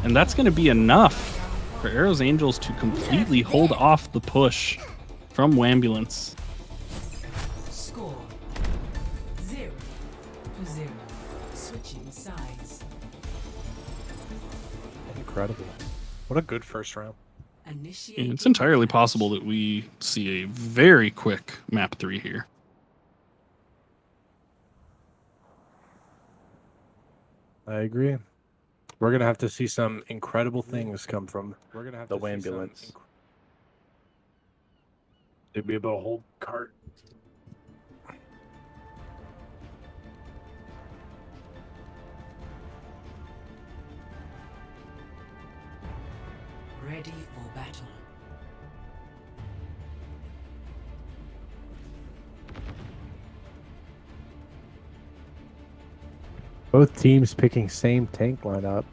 And that's going to be enough for Aero's Angels to completely hold off the push from Whambulance. Score 0-0. Switching sides. Incredible. What a good first round. It's entirely possible that we see a very quick map 3 here. I agree. We're going to have to see some incredible things come from the Whambulance. They'd be able to hold cart. Ready for battle. Both teams picking same tank lineup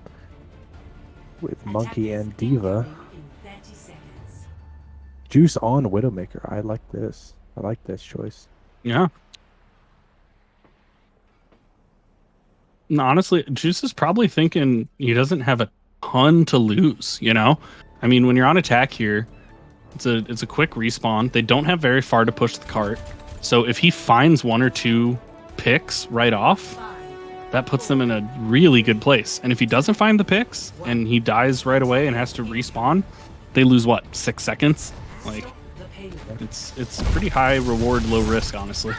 with Monkey and Diva. In 30 seconds. Juice on Widowmaker. I like this. I like this choice. Yeah. And honestly, Juice is probably thinking he doesn't have a ton to lose, you know? I mean, when you're on attack here, it's a quick respawn. They don't have very far to push the cart. So if he finds one or two picks right off, that puts them in a really good place. And if he doesn't find the picks and he dies right away and has to respawn, they lose what, 6 seconds? Like The payload. it's pretty high reward, low risk, honestly.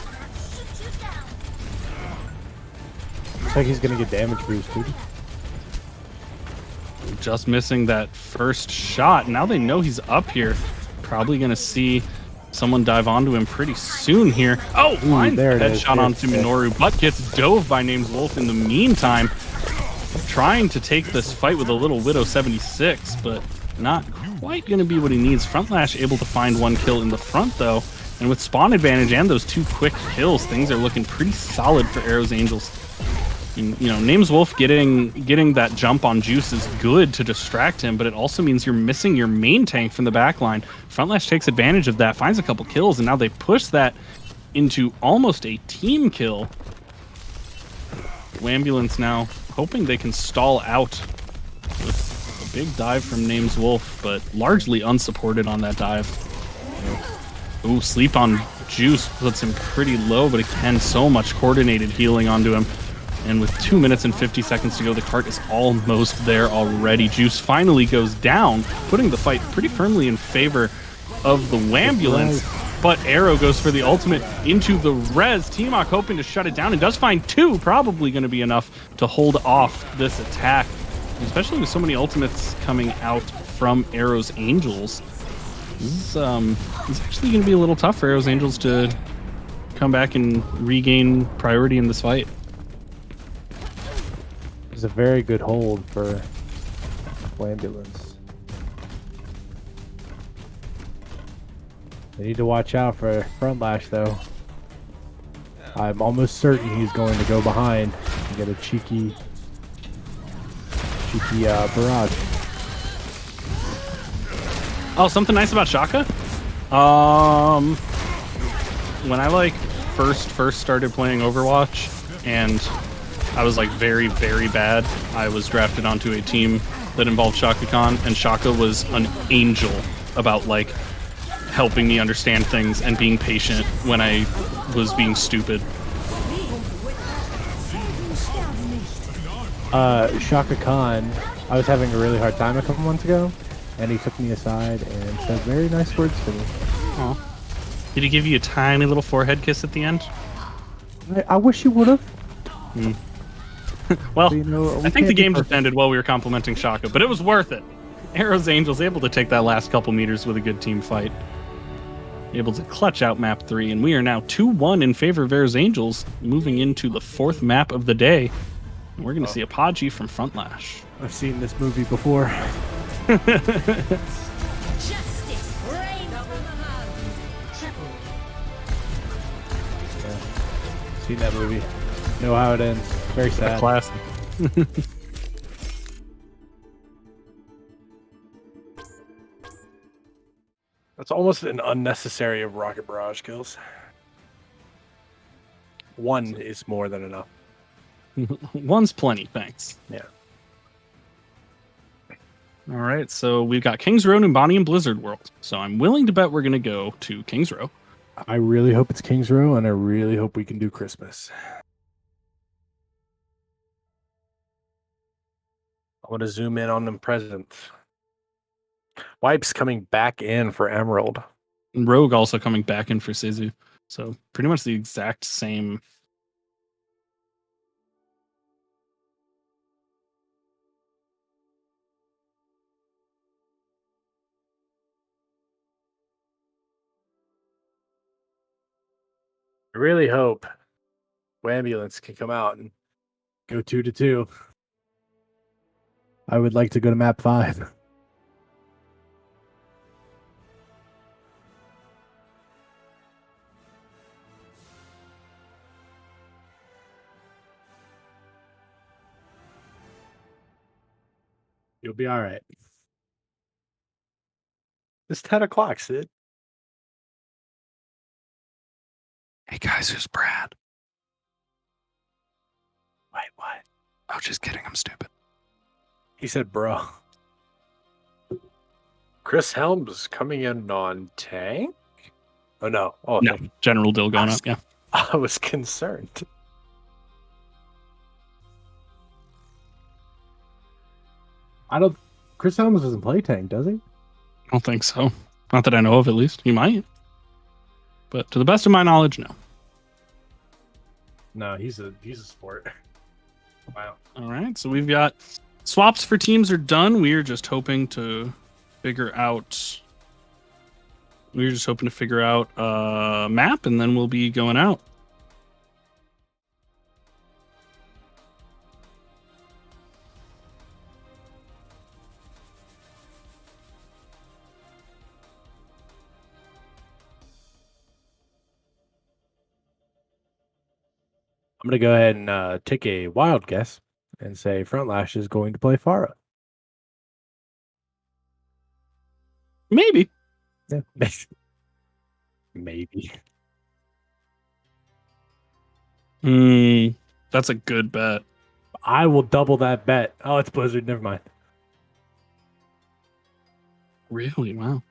Looks like he's gonna get damage boosted. Just missing that first shot. Now they know he's up here. Probably gonna see someone dive onto him pretty soon here. Oh, finds the there it is. headshot onto Yes. Minoru, but gets dove by Names Wolf in the meantime. Trying to take this fight with a little Widow 76, but not quite gonna be what he needs. Frontlash able to find one kill in the front though, and with spawn advantage and those 2 quick kills, things are looking pretty solid for Aero's Angels. And, you know, Names Wolf getting that jump on Juice is good to distract him, but it also means you're missing your main tank from the backline. Frontlash takes advantage of that, finds a couple kills, and now they push that into almost a team kill. Whambulance now hoping they can stall out with a big dive from Names Wolf, but largely unsupported on that dive. Ooh, sleep on Juice puts him pretty low, but again, so much coordinated healing onto him. And with 2 minutes and 50 seconds to go, the cart is almost there already. Juice finally goes down, putting the fight pretty firmly in favor of the Whambulance. But Aero goes for the ultimate into the res. T-Mock hoping to shut it down and does find 2, probably going to be enough to hold off this attack, especially with so many ultimates coming out from Aero's Angels. This is actually going to be a little tough for Aero's Angels to come back and regain priority in this fight. It's a very good hold for Whambulance. They need to watch out for Frontlash though. I'm almost certain he's going to go behind and get a cheeky barrage. Oh, something nice about Shaka? When I first started playing Overwatch and I was very, very bad, I was drafted onto a team that involved Shaka Khan, and Shaka was an angel about helping me understand things and being patient when I was being stupid. Shaka Khan, I was having a really hard time a couple months ago, and he took me aside and said very nice words to me. Aw. Did he give you a tiny little forehead kiss at the end? I wish he would have. Well, But, you know, we I think can't the be game just perfect. ended while we were complimenting Shaka, but it was worth it. Aero's Angels able to take that last couple meters with a good team fight. Able to clutch out map 3, and we are now 2-1 in favor of Aero's Angels, moving into the 4th map of the day. And we're going to see a Podgy from Frontlash. I've seen this movie before. Justice reigns from above. Triple. Seen that movie. Know how it ends. Very sad. Classic. That's almost an unnecessary of rocket barrage kills. One is more than enough. One's plenty, thanks. Yeah. All right, so we've got King's Row, Numbani, and Blizzard World. So I'm willing to bet we're going to go to King's Row. I really hope it's King's Row, and I really hope we can do Christmas. I want to zoom in on them presents. Wipes coming back in for Emerald. And Rogue also coming back in for Sizu. So pretty much the exact same. really hope Whambulance can come out and go 2-2. I would like to go to map 5. You'll be all right. It's 10 o'clock, Sid. Hey guys, who's Brad? Wait, what? Oh, just kidding. I'm stupid. He said, bro. Chris Helms coming in on tank? Oh, no. Oh, No, General Dill going up. Yeah. I was concerned. Chris Helms doesn't play tank, does he? I don't think so. Not that I know of, at least. He might. But to the best of my knowledge, no. No, he's a sport. Wow. All right. So we've got swaps for teams are done. We are just hoping to figure out. We're just hoping to figure out a map, and then we'll be going out. I'm going to go ahead and take a wild guess and say Frontlash is going to play Pharah. Maybe. Yeah. Maybe. That's a good bet. I will double that bet. Oh, it's Blizzard. Never mind. Really? Wow.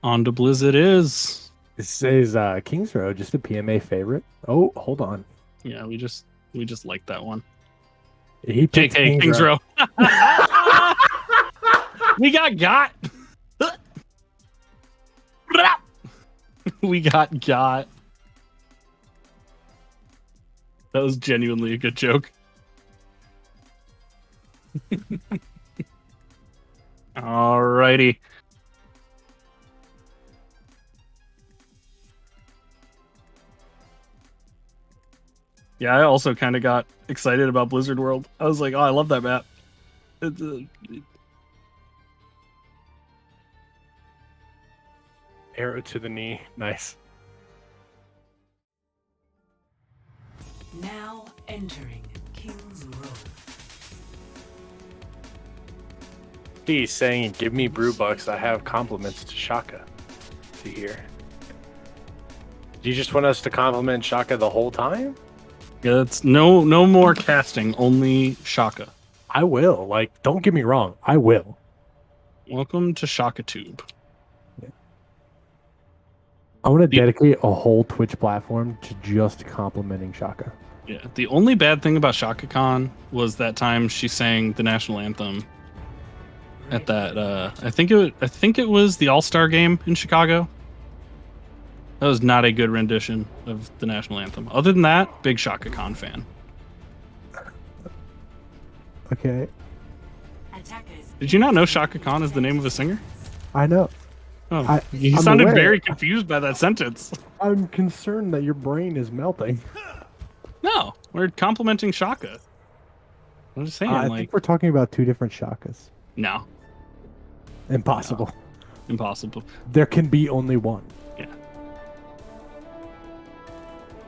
On to Blizzard is. This is Kings Row, just a PMA favorite. Oh, hold on. Yeah, we just like that one. He picked JK Kings Row. We got. We got. That was genuinely a good joke. Alrighty. Yeah, I also kind of got excited about Blizzard World. I was like, oh, I love that map. Arrow to the knee. Nice. Now entering King's Row. He's saying, give me brew bucks. I have compliments to Shaka. To hear. Do you just want us to compliment Shaka the whole time? Yeah, that's no more casting, only Shaka. I will. Like, don't get me wrong. I will. Welcome to Shaka Tube. I want to dedicate a whole Twitch platform to just complimenting Shaka. Yeah, the only bad thing about ShakaCon was that time she sang the national anthem at that. I think it was the All-Star game in Chicago. That was not a good rendition of the national anthem. Other than that, big ShakaCon fan. Okay. Attackers. Did you not know ShakaCon is the name of a singer? I know. Oh, you sounded very confused by that sentence. I'm concerned that your brain is melting. No, we're complimenting Shaka. I'm just saying, I like, think we're talking about two different Shakas. no, Impossible. impossible. There can be only one. Yeah,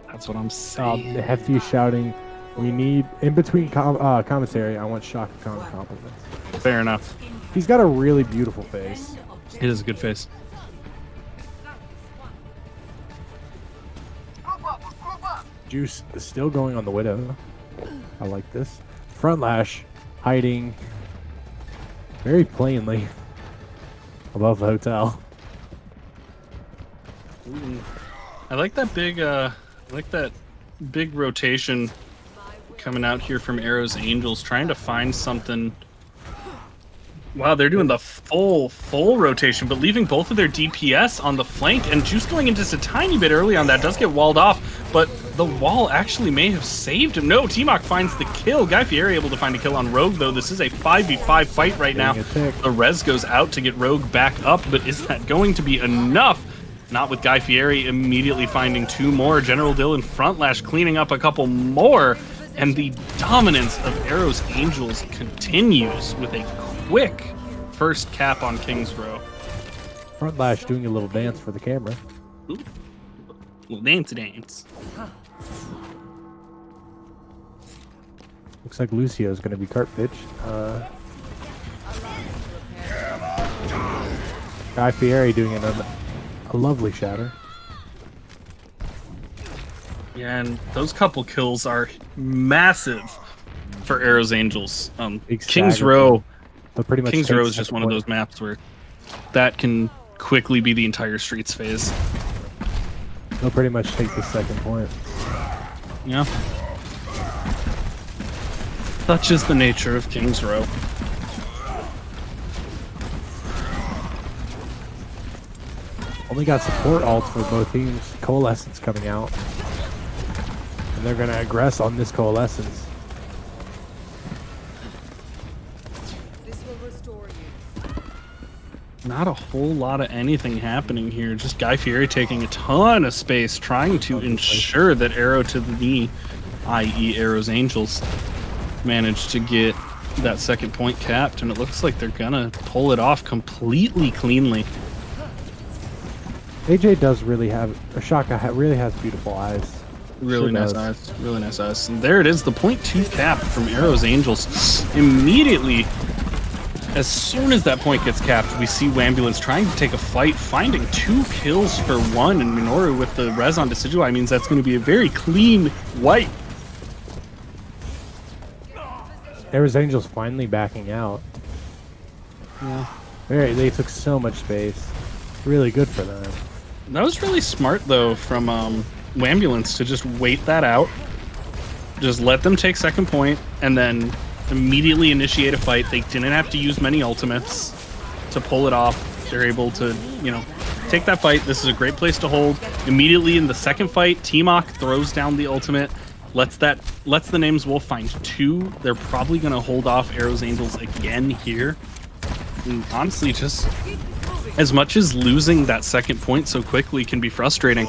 that's what I'm saying. Hefty is shouting, we need, in between commentary, I want Shaka Khan compliments. Fair enough. He's got a really beautiful face. It is a good face. Juice is still going on the Widow. I like this. Frontlash hiding very plainly above the hotel. Ooh. I like that big rotation coming out here from Aero's Angels, trying to find something Wow, they're doing the full rotation, but leaving both of their DPS on the flank, and Juice going in just a tiny bit early on that does get walled off, but the wall actually may have saved him. No, T-Mock finds the kill. Guy Fieri able to find a kill on Rogue, though. This is a 5v5 fight right now. The res goes out to get Rogue back up, but is that going to be enough? Not with Guy Fieri immediately finding 2 more. General Dylan Frontlash cleaning up a couple more, and the dominance of Aero's Angels continues with a quick first cap on King's Row. Frontlash doing a little dance for the camera. Ooh. Little dance. Looks like Lucio's going to be cart pitch. Guy Fieri doing a lovely shatter. Yeah, and those couple kills are massive for Aero's Angels. King's Row. But pretty much King's Row is just one of those maps where that can quickly be the entire Streets phase. They'll pretty much take the second point. Yeah. Such is the nature of King's Row. Only got support ults for both teams. Coalescence coming out. And they're going to aggress on this Coalescence. Not a whole lot of anything happening here. Just Guy Fieri taking a ton of space, trying to ensure that Aero to the knee, i.e. Aero's Angels, managed to get that second point capped, and it looks like they're gonna pull it off completely cleanly. AJ does really have, Shaka really has beautiful eyes. Really nice eyes. Really nice eyes. And there it is, the 0.2 cap from Aero's Angels. Immediately, as soon as that point gets capped, we see Whambulance trying to take a fight, finding 2 kills for 1, and Minoru with the res on Decidueye means that's going to be a very clean wipe. Aero's Angels finally backing out. Yeah. They took so much space. Really good for them. That was really smart, though, from Whambulance to just wait that out. Just let them take second point, and then immediately initiate a fight. They didn't have to use many ultimates to pull it off. They're able to, take that fight. This is a great place to hold. Immediately in the second fight, T-Mock throws down the ultimate, lets the Names Wolf find 2. They're probably going to hold off Aero's Angels again here. And honestly, just as much as losing that second point so quickly can be frustrating,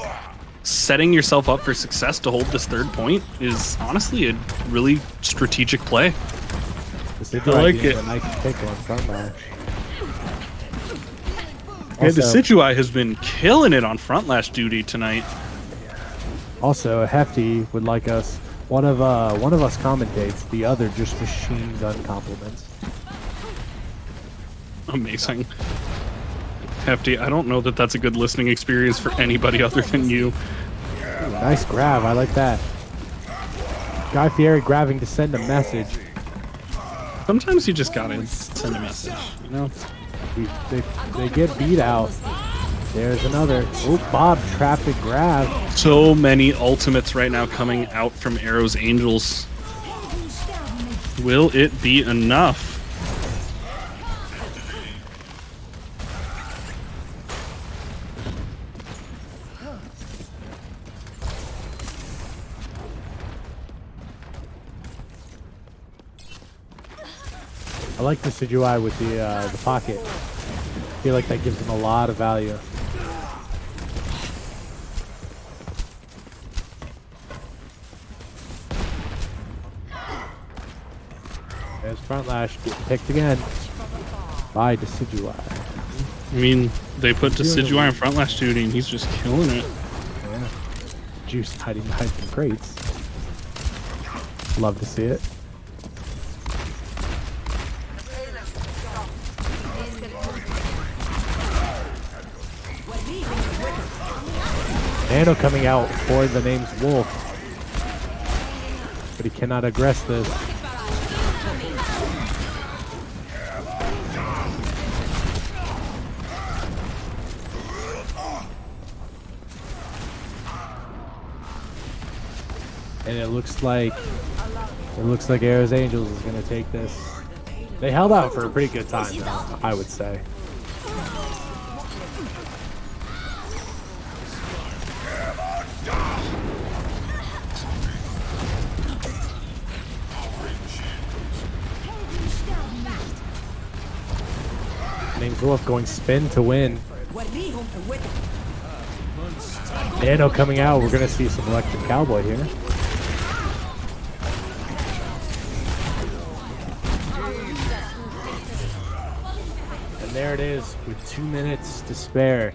setting yourself up for success to hold this third point is honestly a really strategic play. I like it. A nice pick on Frontlash. Yeah, Decidueye has been killing it on Frontlash duty tonight. Also, Hefty would like us. One of us commentates. The other just machine gun compliments. Amazing. Hefty, I don't know that that's a good listening experience for anybody other than you. Ooh, nice grab. I like that. Guy Fieri grabbing to send a message. Sometimes you just gotta send a message, They get beat out. There's another. Oh, Bob trapped and grab. So many ultimates right now coming out from Aero's Angels. Will it be enough? I like the Decidueye with the pocket. I feel like that gives him a lot of value. There's Frontlash getting picked again by Decidueye. I mean, they put Decidueye on Frontlash duty and he's just killing it. Yeah. Juice hiding behind some crates. Love to see it. Nano coming out for the name's Wolf. But he cannot aggress this. And it looks like Aero's Angels is gonna take this. They held out for a pretty good time, though, I would say. Wolf going spin to win. Nano coming out. We're going to see some Electric Cowboy here. And there it is with 2 minutes to spare.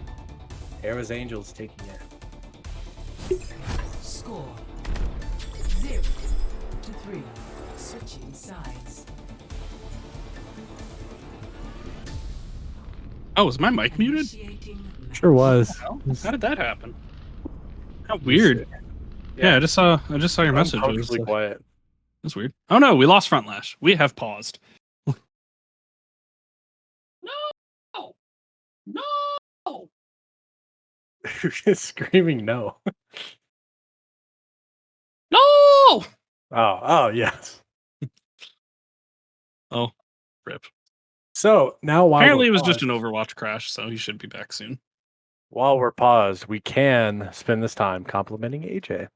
Aero's Angels taking it. Score 0-3. Switching sides. Oh, is my mic muted? Sure was. How did that happen? How weird. Yeah, I just saw your message. It was Quiet. That's weird. Oh no, we lost front lash. We have paused. No! No! Screaming no. No! Oh, yes. Oh, rip. So now while Apparently it we're was just paused- an Overwatch crash, so he should be back soon. While we're paused, we can spend this time complimenting AJ.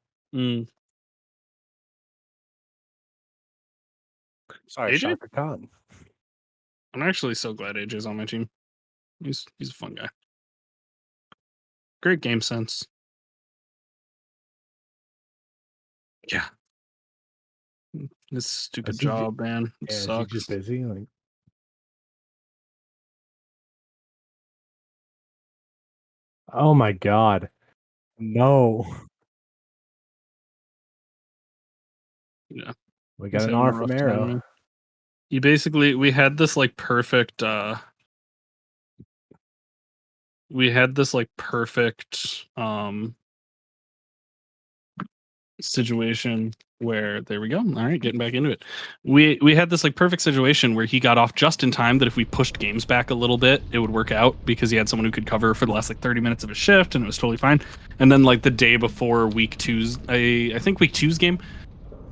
Sorry, AJ? Shaka Khan. I'm actually so glad AJ's on my team. He's a fun guy. Great game sense. Yeah. This stupid Is he ju- job, man. It Yeah, is he sucks. just busy? Like, oh my god, no! Yeah. We He's got an having a R rough from time, Aero. man. We had this like perfect situation where there we go. All right, getting back into it. We had this like perfect situation where he got off just in time that if we pushed games back a little bit, it would work out because he had someone who could cover for the last like 30 minutes of his shift and it was totally fine. And then like the day before week two's I think week two's game,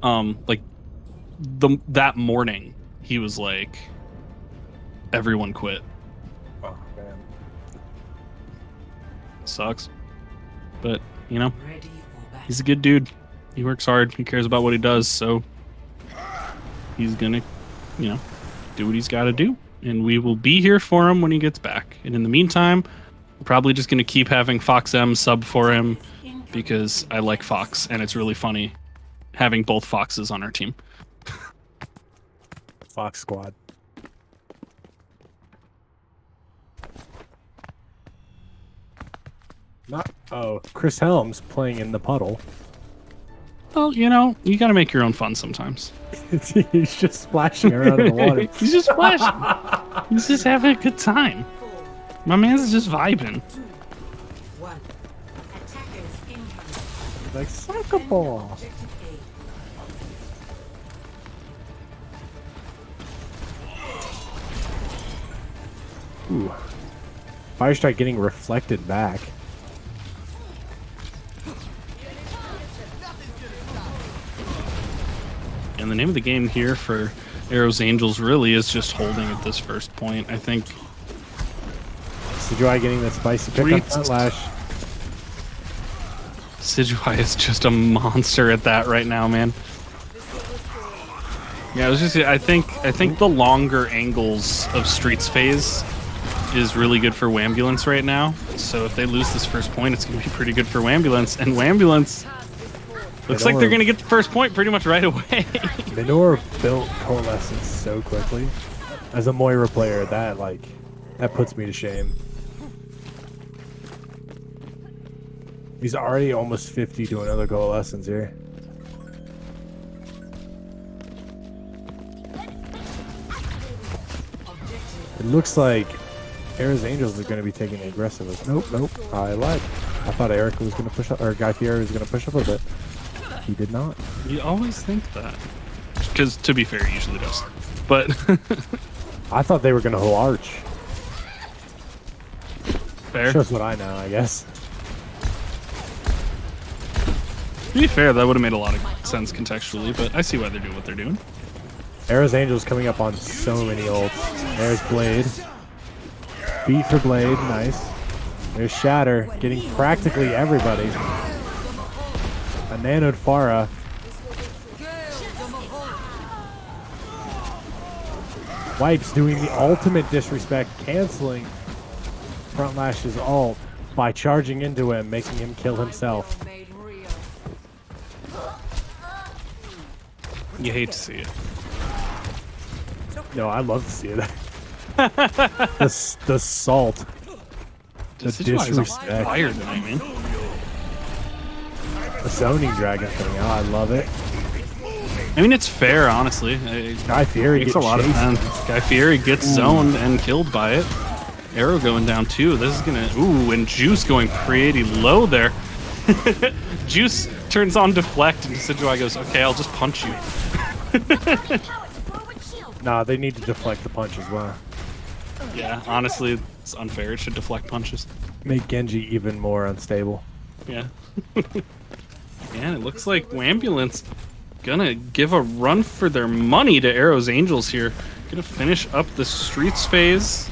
like that morning he was like everyone quit. Oh man, Sucks. But you know, Ready for battle. he's a good dude. He works hard. He cares about what he does. So he's gonna, do what he's got to do. And we will be here for him when he gets back. And in the meantime, we're probably just gonna keep having Fox M sub for him because I like Fox and it's really funny having both Foxes on our team. Fox Squad. Chris Helms playing in the puddle. Well, you got to make your own fun sometimes. He's just splashing around in the water. He's just splashing. He's just having a good time. My man's just vibing. 1. Attackers incoming. Like soccer ball. Objective A. Ooh. Fire Strike getting reflected back. And the name of the game here for Aero's Angels really is just holding at this first point. I think Sejuai getting the spicy pick up front lash. Sejuai is just a monster at that right now, man. Yeah, I think the longer angles of Streets phase is really good for Whambulance right now. So if they lose this first point, it's going to be pretty good for Whambulance. And Whambulance looks like they're going to get the first point pretty much right away. Minor built Coalescence so quickly. As a Moira player, that puts me to shame. He's already almost 50 to another Coalescence here. It looks like Aero's Angels are going to be taking the aggressive. Nope. I lied. I thought Eric was going to push up, or Guy Fieri was going to push up a bit. He did not. You always think that. Because, to be fair, he usually does. But I thought they were going to whole arch. fair. Shows what I know, I guess. To be fair, that would have made a lot of sense contextually, but I see why they're doing what they're doing. Aero's Angel's coming up on so many ults. There's Blade. Beat for Blade, nice. There's Shatter, getting practically everybody. A nanoed Pharah. White's doing the ultimate disrespect, canceling Front Lash's ult by charging into him, making him kill himself. You hate to see it. No, I love to see it. the salt. The Decidueye is on disrespect. fire tonight, man. The zoning dragon coming out. I love it. I mean, it's fair, honestly. Guy Fieri Makes gets a lot of chased. sense. Guy Fieri gets zoned and killed by it. Arrow going down too. This is gonna. Ooh, and Juice going pretty low there. Juice turns on deflect, and Decidueye goes, "Okay, I'll just punch you." Nah, they need to deflect the punch as well. Yeah, honestly, it's unfair. It should deflect punches. Make Genji even more unstable. Yeah. And it looks like Whambulance gonna give a run for their money to Arrow's Angels here. Gonna finish up the Streets phase.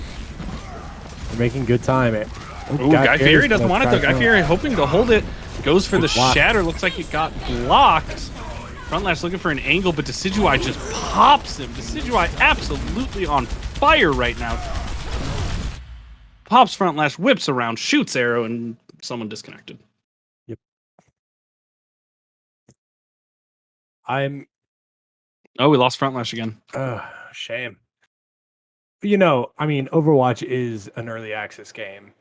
They're making good time. Ooh, Guy Fieri doesn't want it though. Guy Fieri hoping to hold it. Goes for the blocked. Shatter. Looks like it got blocked. Frontlash looking for an angle, but Decidueye just pops him. Decidueye absolutely on fire right now. Pops Frontlash, whips around, shoots Arrow, and someone disconnected. I'm Oh, we lost Frontlash again. shame. You know, I mean, Overwatch is an early access game.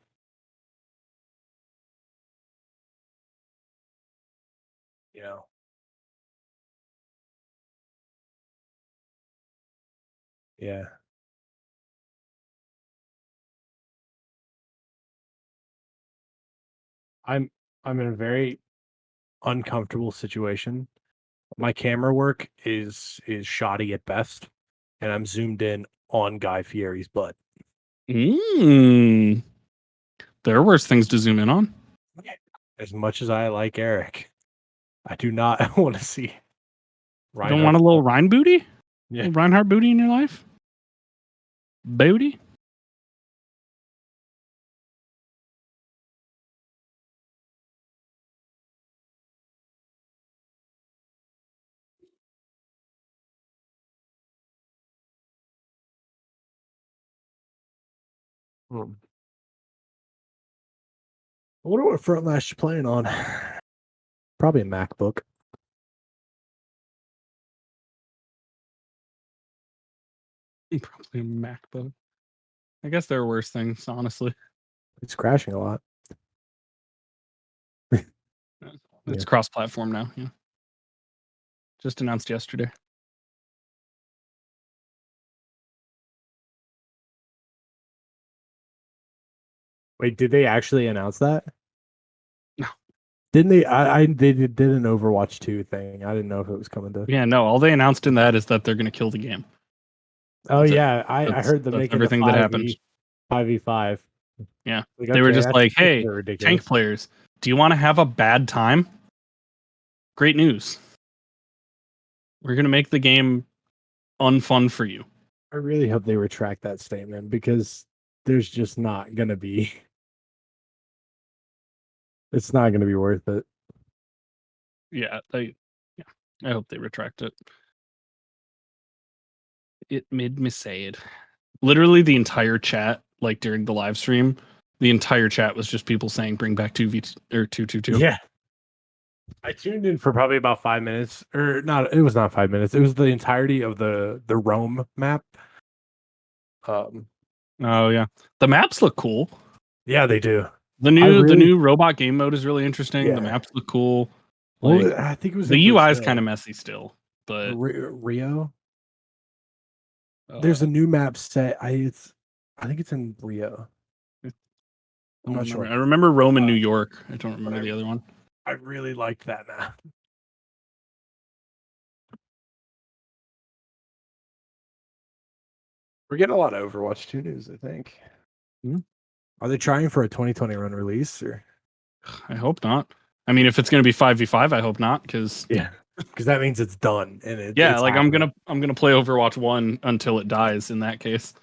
You know. Yeah. I'm in a very uncomfortable situation. My camera work is shoddy at best, and I'm zoomed in on Guy Fieri's butt. There are worse things to zoom in on. As much as I like Eric, I do not want to see. You don't want a little Rhine booty? Yeah. Little Reinhardt booty in your life? Booty? I wonder what Frontlash is playing on. Probably a MacBook. Probably a MacBook. I guess there are worse things, honestly. It's crashing a lot. It's cross-platform now. Yeah, just announced yesterday. Wait, did they actually announce that? No. Didn't they? They did an Overwatch 2 thing. I didn't know if it was coming to. Yeah, no. All they announced in that is that they're going to kill the game. Oh That's it. yeah, I heard them That's making everything that happened. 5v5. Yeah, Like, they were okay, just that's like, super "Hey, ridiculous. tank players, do you want to have a bad time? Great news. We're going to make the game unfun for you." I really hope they retract that statement because there's just not gonna be. It's not gonna be worth it. Yeah, I hope they retract it. It made me sad. Literally the entire chat, like during the live stream, the entire chat was just people saying bring back 2v or 222. Yeah. I tuned in for probably about 5 minutes, or not. It was not 5 minutes. It was the entirety of the Rome map. Oh yeah. The maps look cool. Yeah, they do. The new robot game mode is really interesting. Yeah. The maps look cool. Well, Like, I think it was the in UI is Brazil. kind of messy still, but Rio. There's a new map set. I think it's in Rio. I'm not sure. I remember Rome and New York. I don't remember the other one. I really liked that map. We're getting a lot of Overwatch 2 news, I think. Mhm. Are they trying for a 2021 release or? I hope not. I mean, if it's going to be 5v5, I hope not, because Yeah, because that means it's done. And Yeah, it's like happening. I'm gonna play Overwatch 1 until it dies. In that case,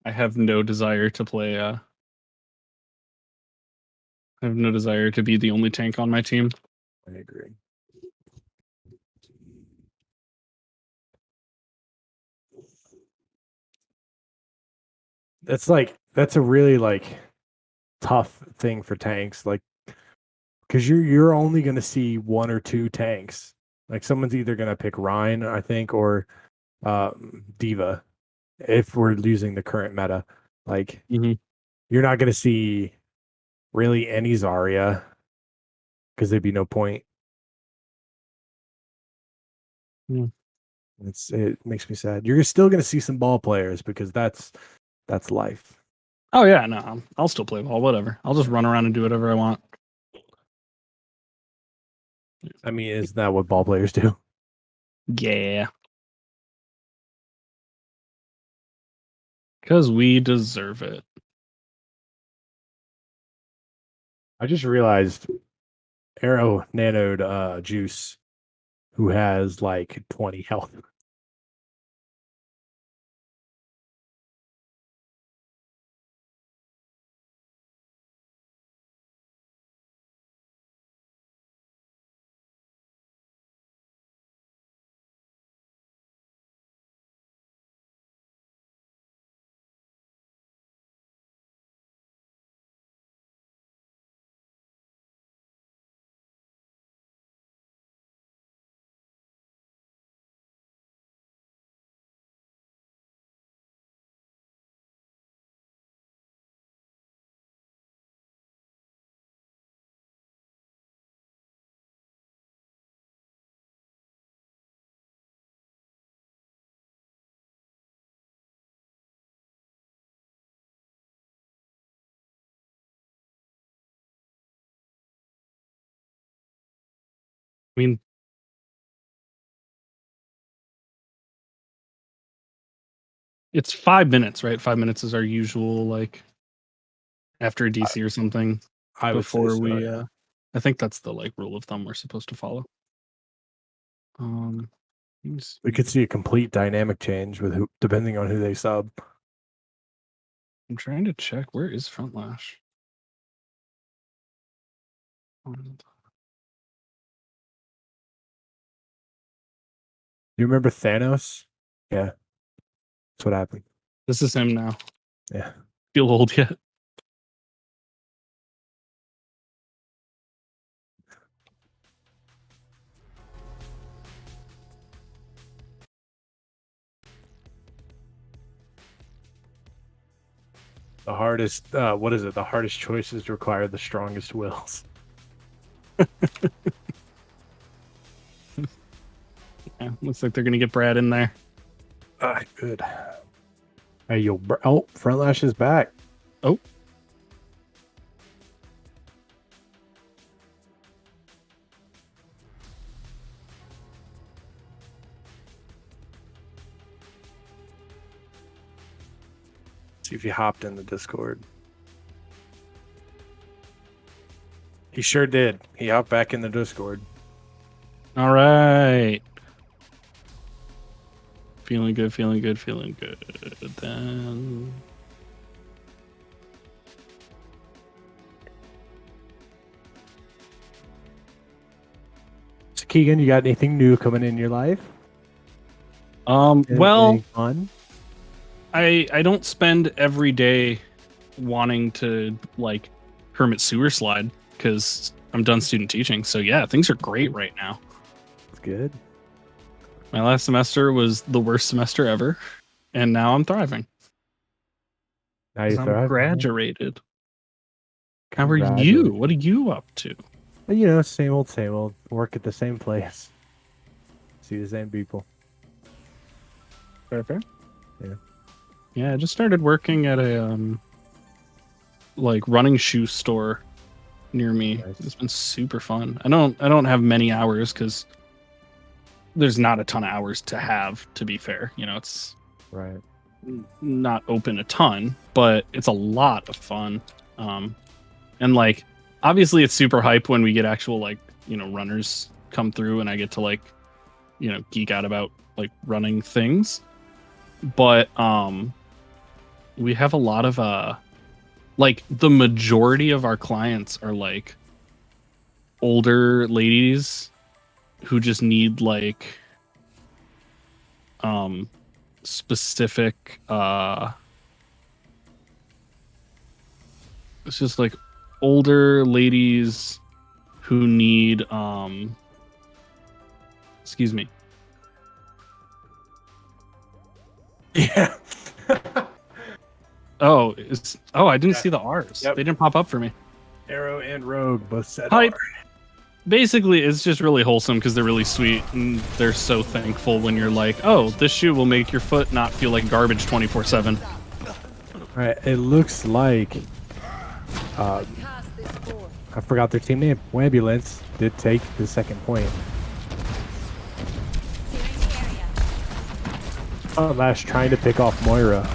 I have no desire to play. I have no desire to be the only tank on my team. I agree. That's a really like tough thing for tanks, like because you're only going to see one or two tanks. Like someone's either going to pick Ryan, I think, or Diva. If we're using the current meta, like Mhm. you're not going to see really any Zarya because there'd be no point. Hmm. It makes me sad. You're still going to see some ball players because that's life. Oh yeah, no, I'll still play ball. Whatever. I'll just run around and do whatever I want. I mean, isn't that what ball players do? Yeah, because we deserve it. I just realized Aero nanoed Juice, who has like 20 health. I mean, it's 5 minutes, right? 5 minutes is our usual, like after a DC or something I would say before so, we. yeah. I think that's the like rule of thumb we're supposed to follow. Let me We could see a complete dynamic change with who, depending on who they sub. I'm trying to check where is Front Lash. You remember Thanos? Yeah, that's what happened. This is him now. Yeah. Feel old yet? The hardest, what is it? The hardest choices require the strongest wills. Yeah, looks like they're gonna get Brad in there. Good. Hey, yo, oh, Front Lash is back. Oh. See if he hopped in the Discord. He sure did. He hopped back in the Discord. All right. Feeling good, feeling good, feeling good. Then So Keegan, you got anything new coming in your life? well, Anything fun? I don't spend every day wanting to like hermit sewer slide because I'm done student teaching. So yeah, things are great right now. It's good. My last semester was the worst semester ever, and now I'm thriving. Now you 'Cause I'm thrive. graduated. How are you? What are you up to? You know, same old, same old. Work at the same place. See the same people. Fair. Yeah. Yeah, I just started working at a like running shoe store near me. Nice. It's been super fun. I don't have many hours because there's not a ton of hours to have, to be fair. You know, it's Right. not open a ton, but it's a lot of fun. And like obviously it's super hype when we get actual like, you know, runners come through and I get to like, you know, geek out about like running things. But we have a lot of like the majority of our clients are like older ladies who just need like specific it's just like older ladies who need excuse me. Yeah. Oh, I didn't Yeah. see the R's. Yep. They didn't pop up for me. Arrow and Rogue both said Hype. R. Basically, it's just really wholesome because they're really sweet and they're so thankful when you're like, oh, this shoe will make your foot not feel like garbage 24/7. Right. It looks like I forgot their team name. Whambulance did take the second point. Lash trying to pick off Moira.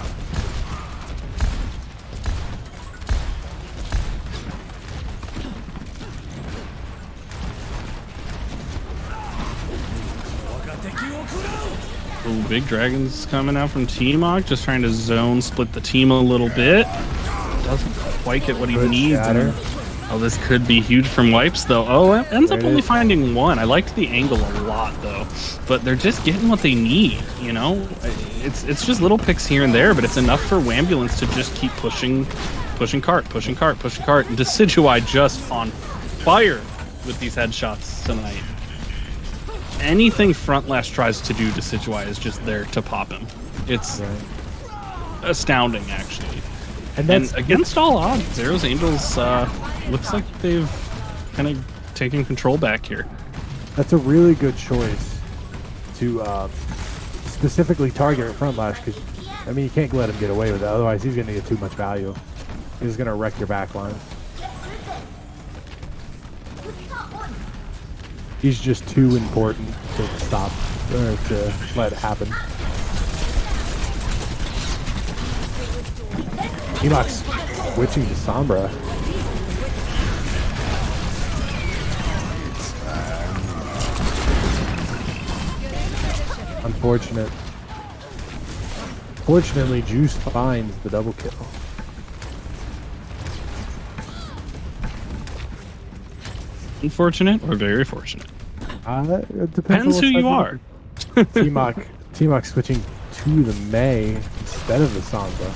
Ooh, big dragons coming out from T-Mog, just trying to zone split the team a little bit. Doesn't quite get what he Good needs. shatter. Oh, this could be huge from wipes, though. Oh, it ends There up it only is. finding one. I liked the angle a lot, though. But they're just getting what they need, you know? It's just little picks here and there, but it's enough for Whambulance to just keep pushing cart. And Decidueye just on fire with these headshots tonight. Anything Front Lash tries to do to Decidueye is just there to pop him. It's Right. astounding, actually. And And that's against all odds, Aero's Angels looks like they've kind of taken control back here. that's a really good choice to specifically target Front Lash because I mean you can't let him get away with it. Otherwise, he's going to get too much value. He's going to wreck your backline. He's just too important to stop or to let it happen. Enoch's switching to Sombra. Unfortunate. Fortunately, Juice finds the double kill. Unfortunate or very fortunate? It Depends who you are. T-Mock switching to the May instead of the Sombra.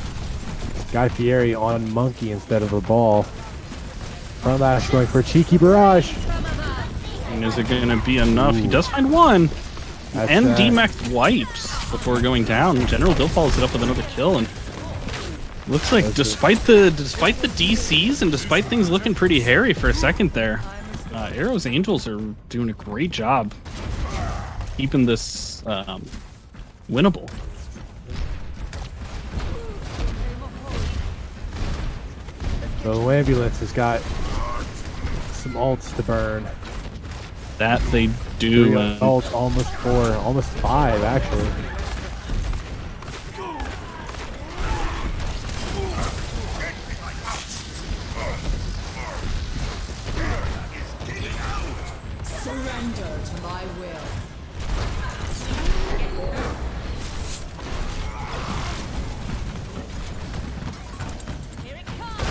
Guy Fieri on Monkey instead of a ball. Front Lash going for a cheeky barrage. And is it going to be enough? He does find one. That's, And DMAX wipes before going down. General Bill follows it up with another kill, and looks like despite the DCs and despite things looking pretty hairy for a second there, Aero's Angels are doing a great job keeping this winnable. So Ambulance has got some ults to burn. That they 3 do. ults, almost 4, almost 5 actually. Surrender to my will. Here it comes.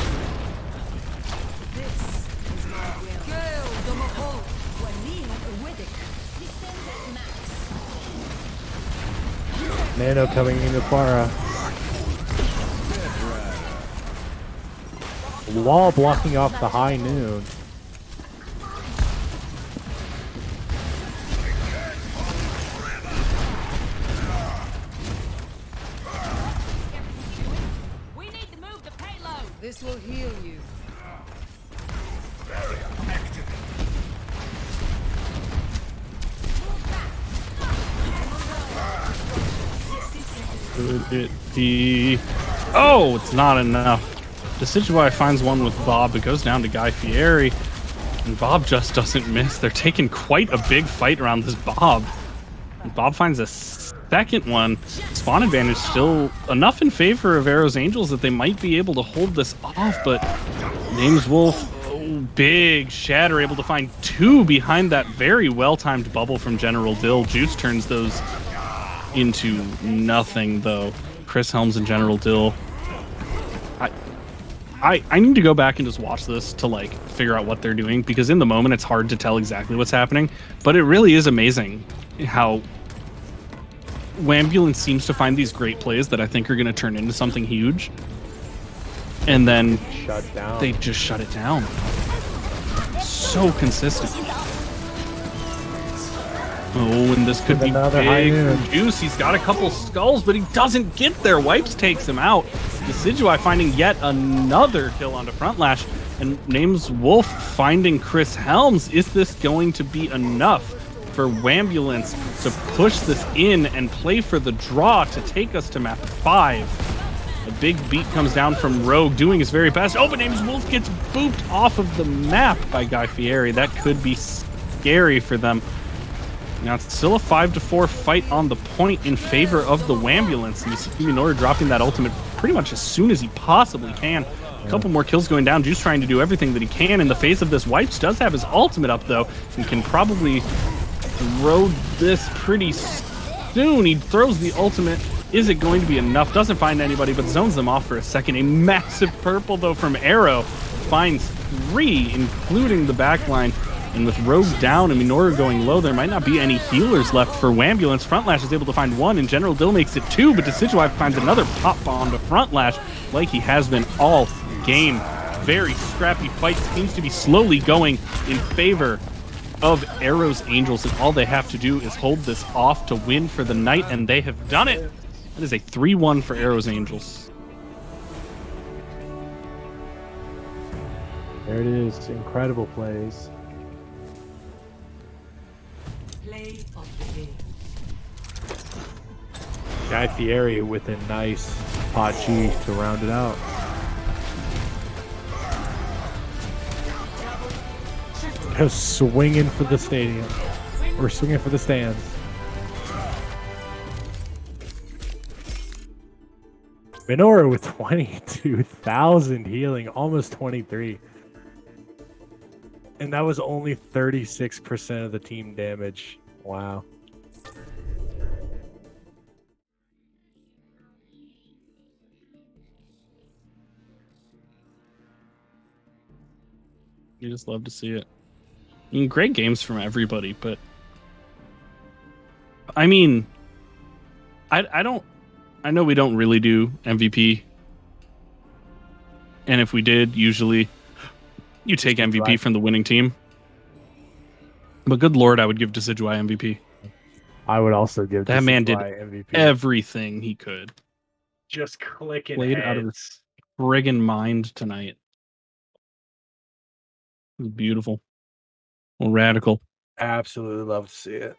This is my will. Gale the Mahal. Walil Uwidik. Systems at max. Nano coming into Clara. Wall blocking off the high noon. We need to move the payload. This will heal you. Could it be? Oh, it's not enough. Decidueye finds one with Bob. It goes down to Guy Fieri. And Bob just doesn't miss. They're taking quite a big fight around this Bob. And Bob finds a second one. Spawn advantage still enough in favor of Aero's Angels that they might be able to hold this off, but Names Wolf Big Shatter able to find 2 behind that very well-timed bubble from General Dill. Juice turns those into nothing, though. Chris Helms and General Dill. I need to go back and just watch this to like figure out what they're doing, because in the moment it's hard to tell exactly what's happening, but it really is amazing how Whambulance seems to find these great plays that I think are going to turn into something huge, and then they just shut it down. So consistent. Oh, and this could be big for Juice. He's got a couple skulls, but he doesn't get there. Wipes takes him out. Decidueye finding yet another kill onto Front Lash, and names Wolf finding Chris Helms. Is this going to be enough for Whambulance to push this in and play for the draw to take us to map 5? A big beat comes down from Rogue, doing his very best. Oh, but names Wolf gets booped off of the map by Guy Fieri. That could be scary for them. Now it's still a 5-4 fight on the point in favor of the Whambulance, and you see Minoru dropping that ultimate pretty much as soon as he possibly can. A couple more kills going down. Juice trying to do everything that he can in the face of this. Wipes does have his ultimate up, though, and can probably throw this pretty soon. He throws the ultimate. Is it going to be enough? Doesn't find anybody, but zones them off for a second. A massive purple, though, from Aero. Finds 3, including the backline. And with Rogue down and Minoru going low, there might not be any healers left for Whambulance. Front Lash is able to find 1, and General Dill makes it 2, but Decidueye finds another pop bomb to Front Lash, like he has been all game. Very scrappy fight. Seems to be slowly going in favor of Aero's Angels, and all they have to do is hold this off to win for the night, and they have done it. That is a 3-1 for Aero's Angels. There it is. Incredible plays. Guy Fieri with a nice pot G to round it out. Just swinging for the stadium. Or swinging for the stands. Minoru with 22,000 healing, almost 23. And that was only 36% of the team damage. Wow. You just love to see it. I mean, great games from everybody, but I mean, I know we don't really do MVP, and if we did, usually you take MVP from the winning team. But good lord, I would give Decidueye MVP. I would also give that man did MVP. Everything he could. Just clicking Played out of his friggin' mind tonight. It was beautiful. Well, radical. Absolutely love to see it.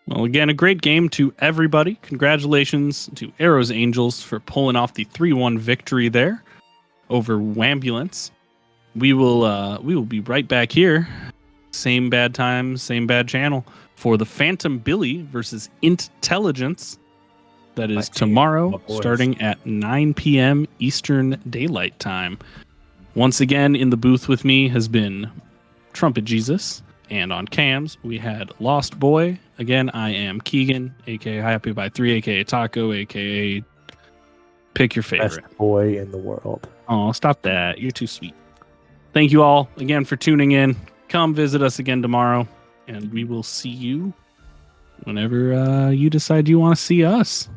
Well, again, a great game to everybody. Congratulations to Aero's Angels for pulling off the 3-1 victory there over Whambulance. We will be right back here. Same bad time, same bad channel for the Phantom Billy versus Intelligence. That is tomorrow, starting at 9 p.m. Eastern Daylight Time. Once again, in the booth with me has been Trumpet Jesus, and on cams we had Lost Boy. Again, I am Keegan, aka Happy by 3, aka Taco, aka pick your favorite. Best boy in the world. Oh, stop that. You're too sweet. Thank you all again for tuning in. Come visit us again tomorrow, and we will see you whenever you decide you want to see us.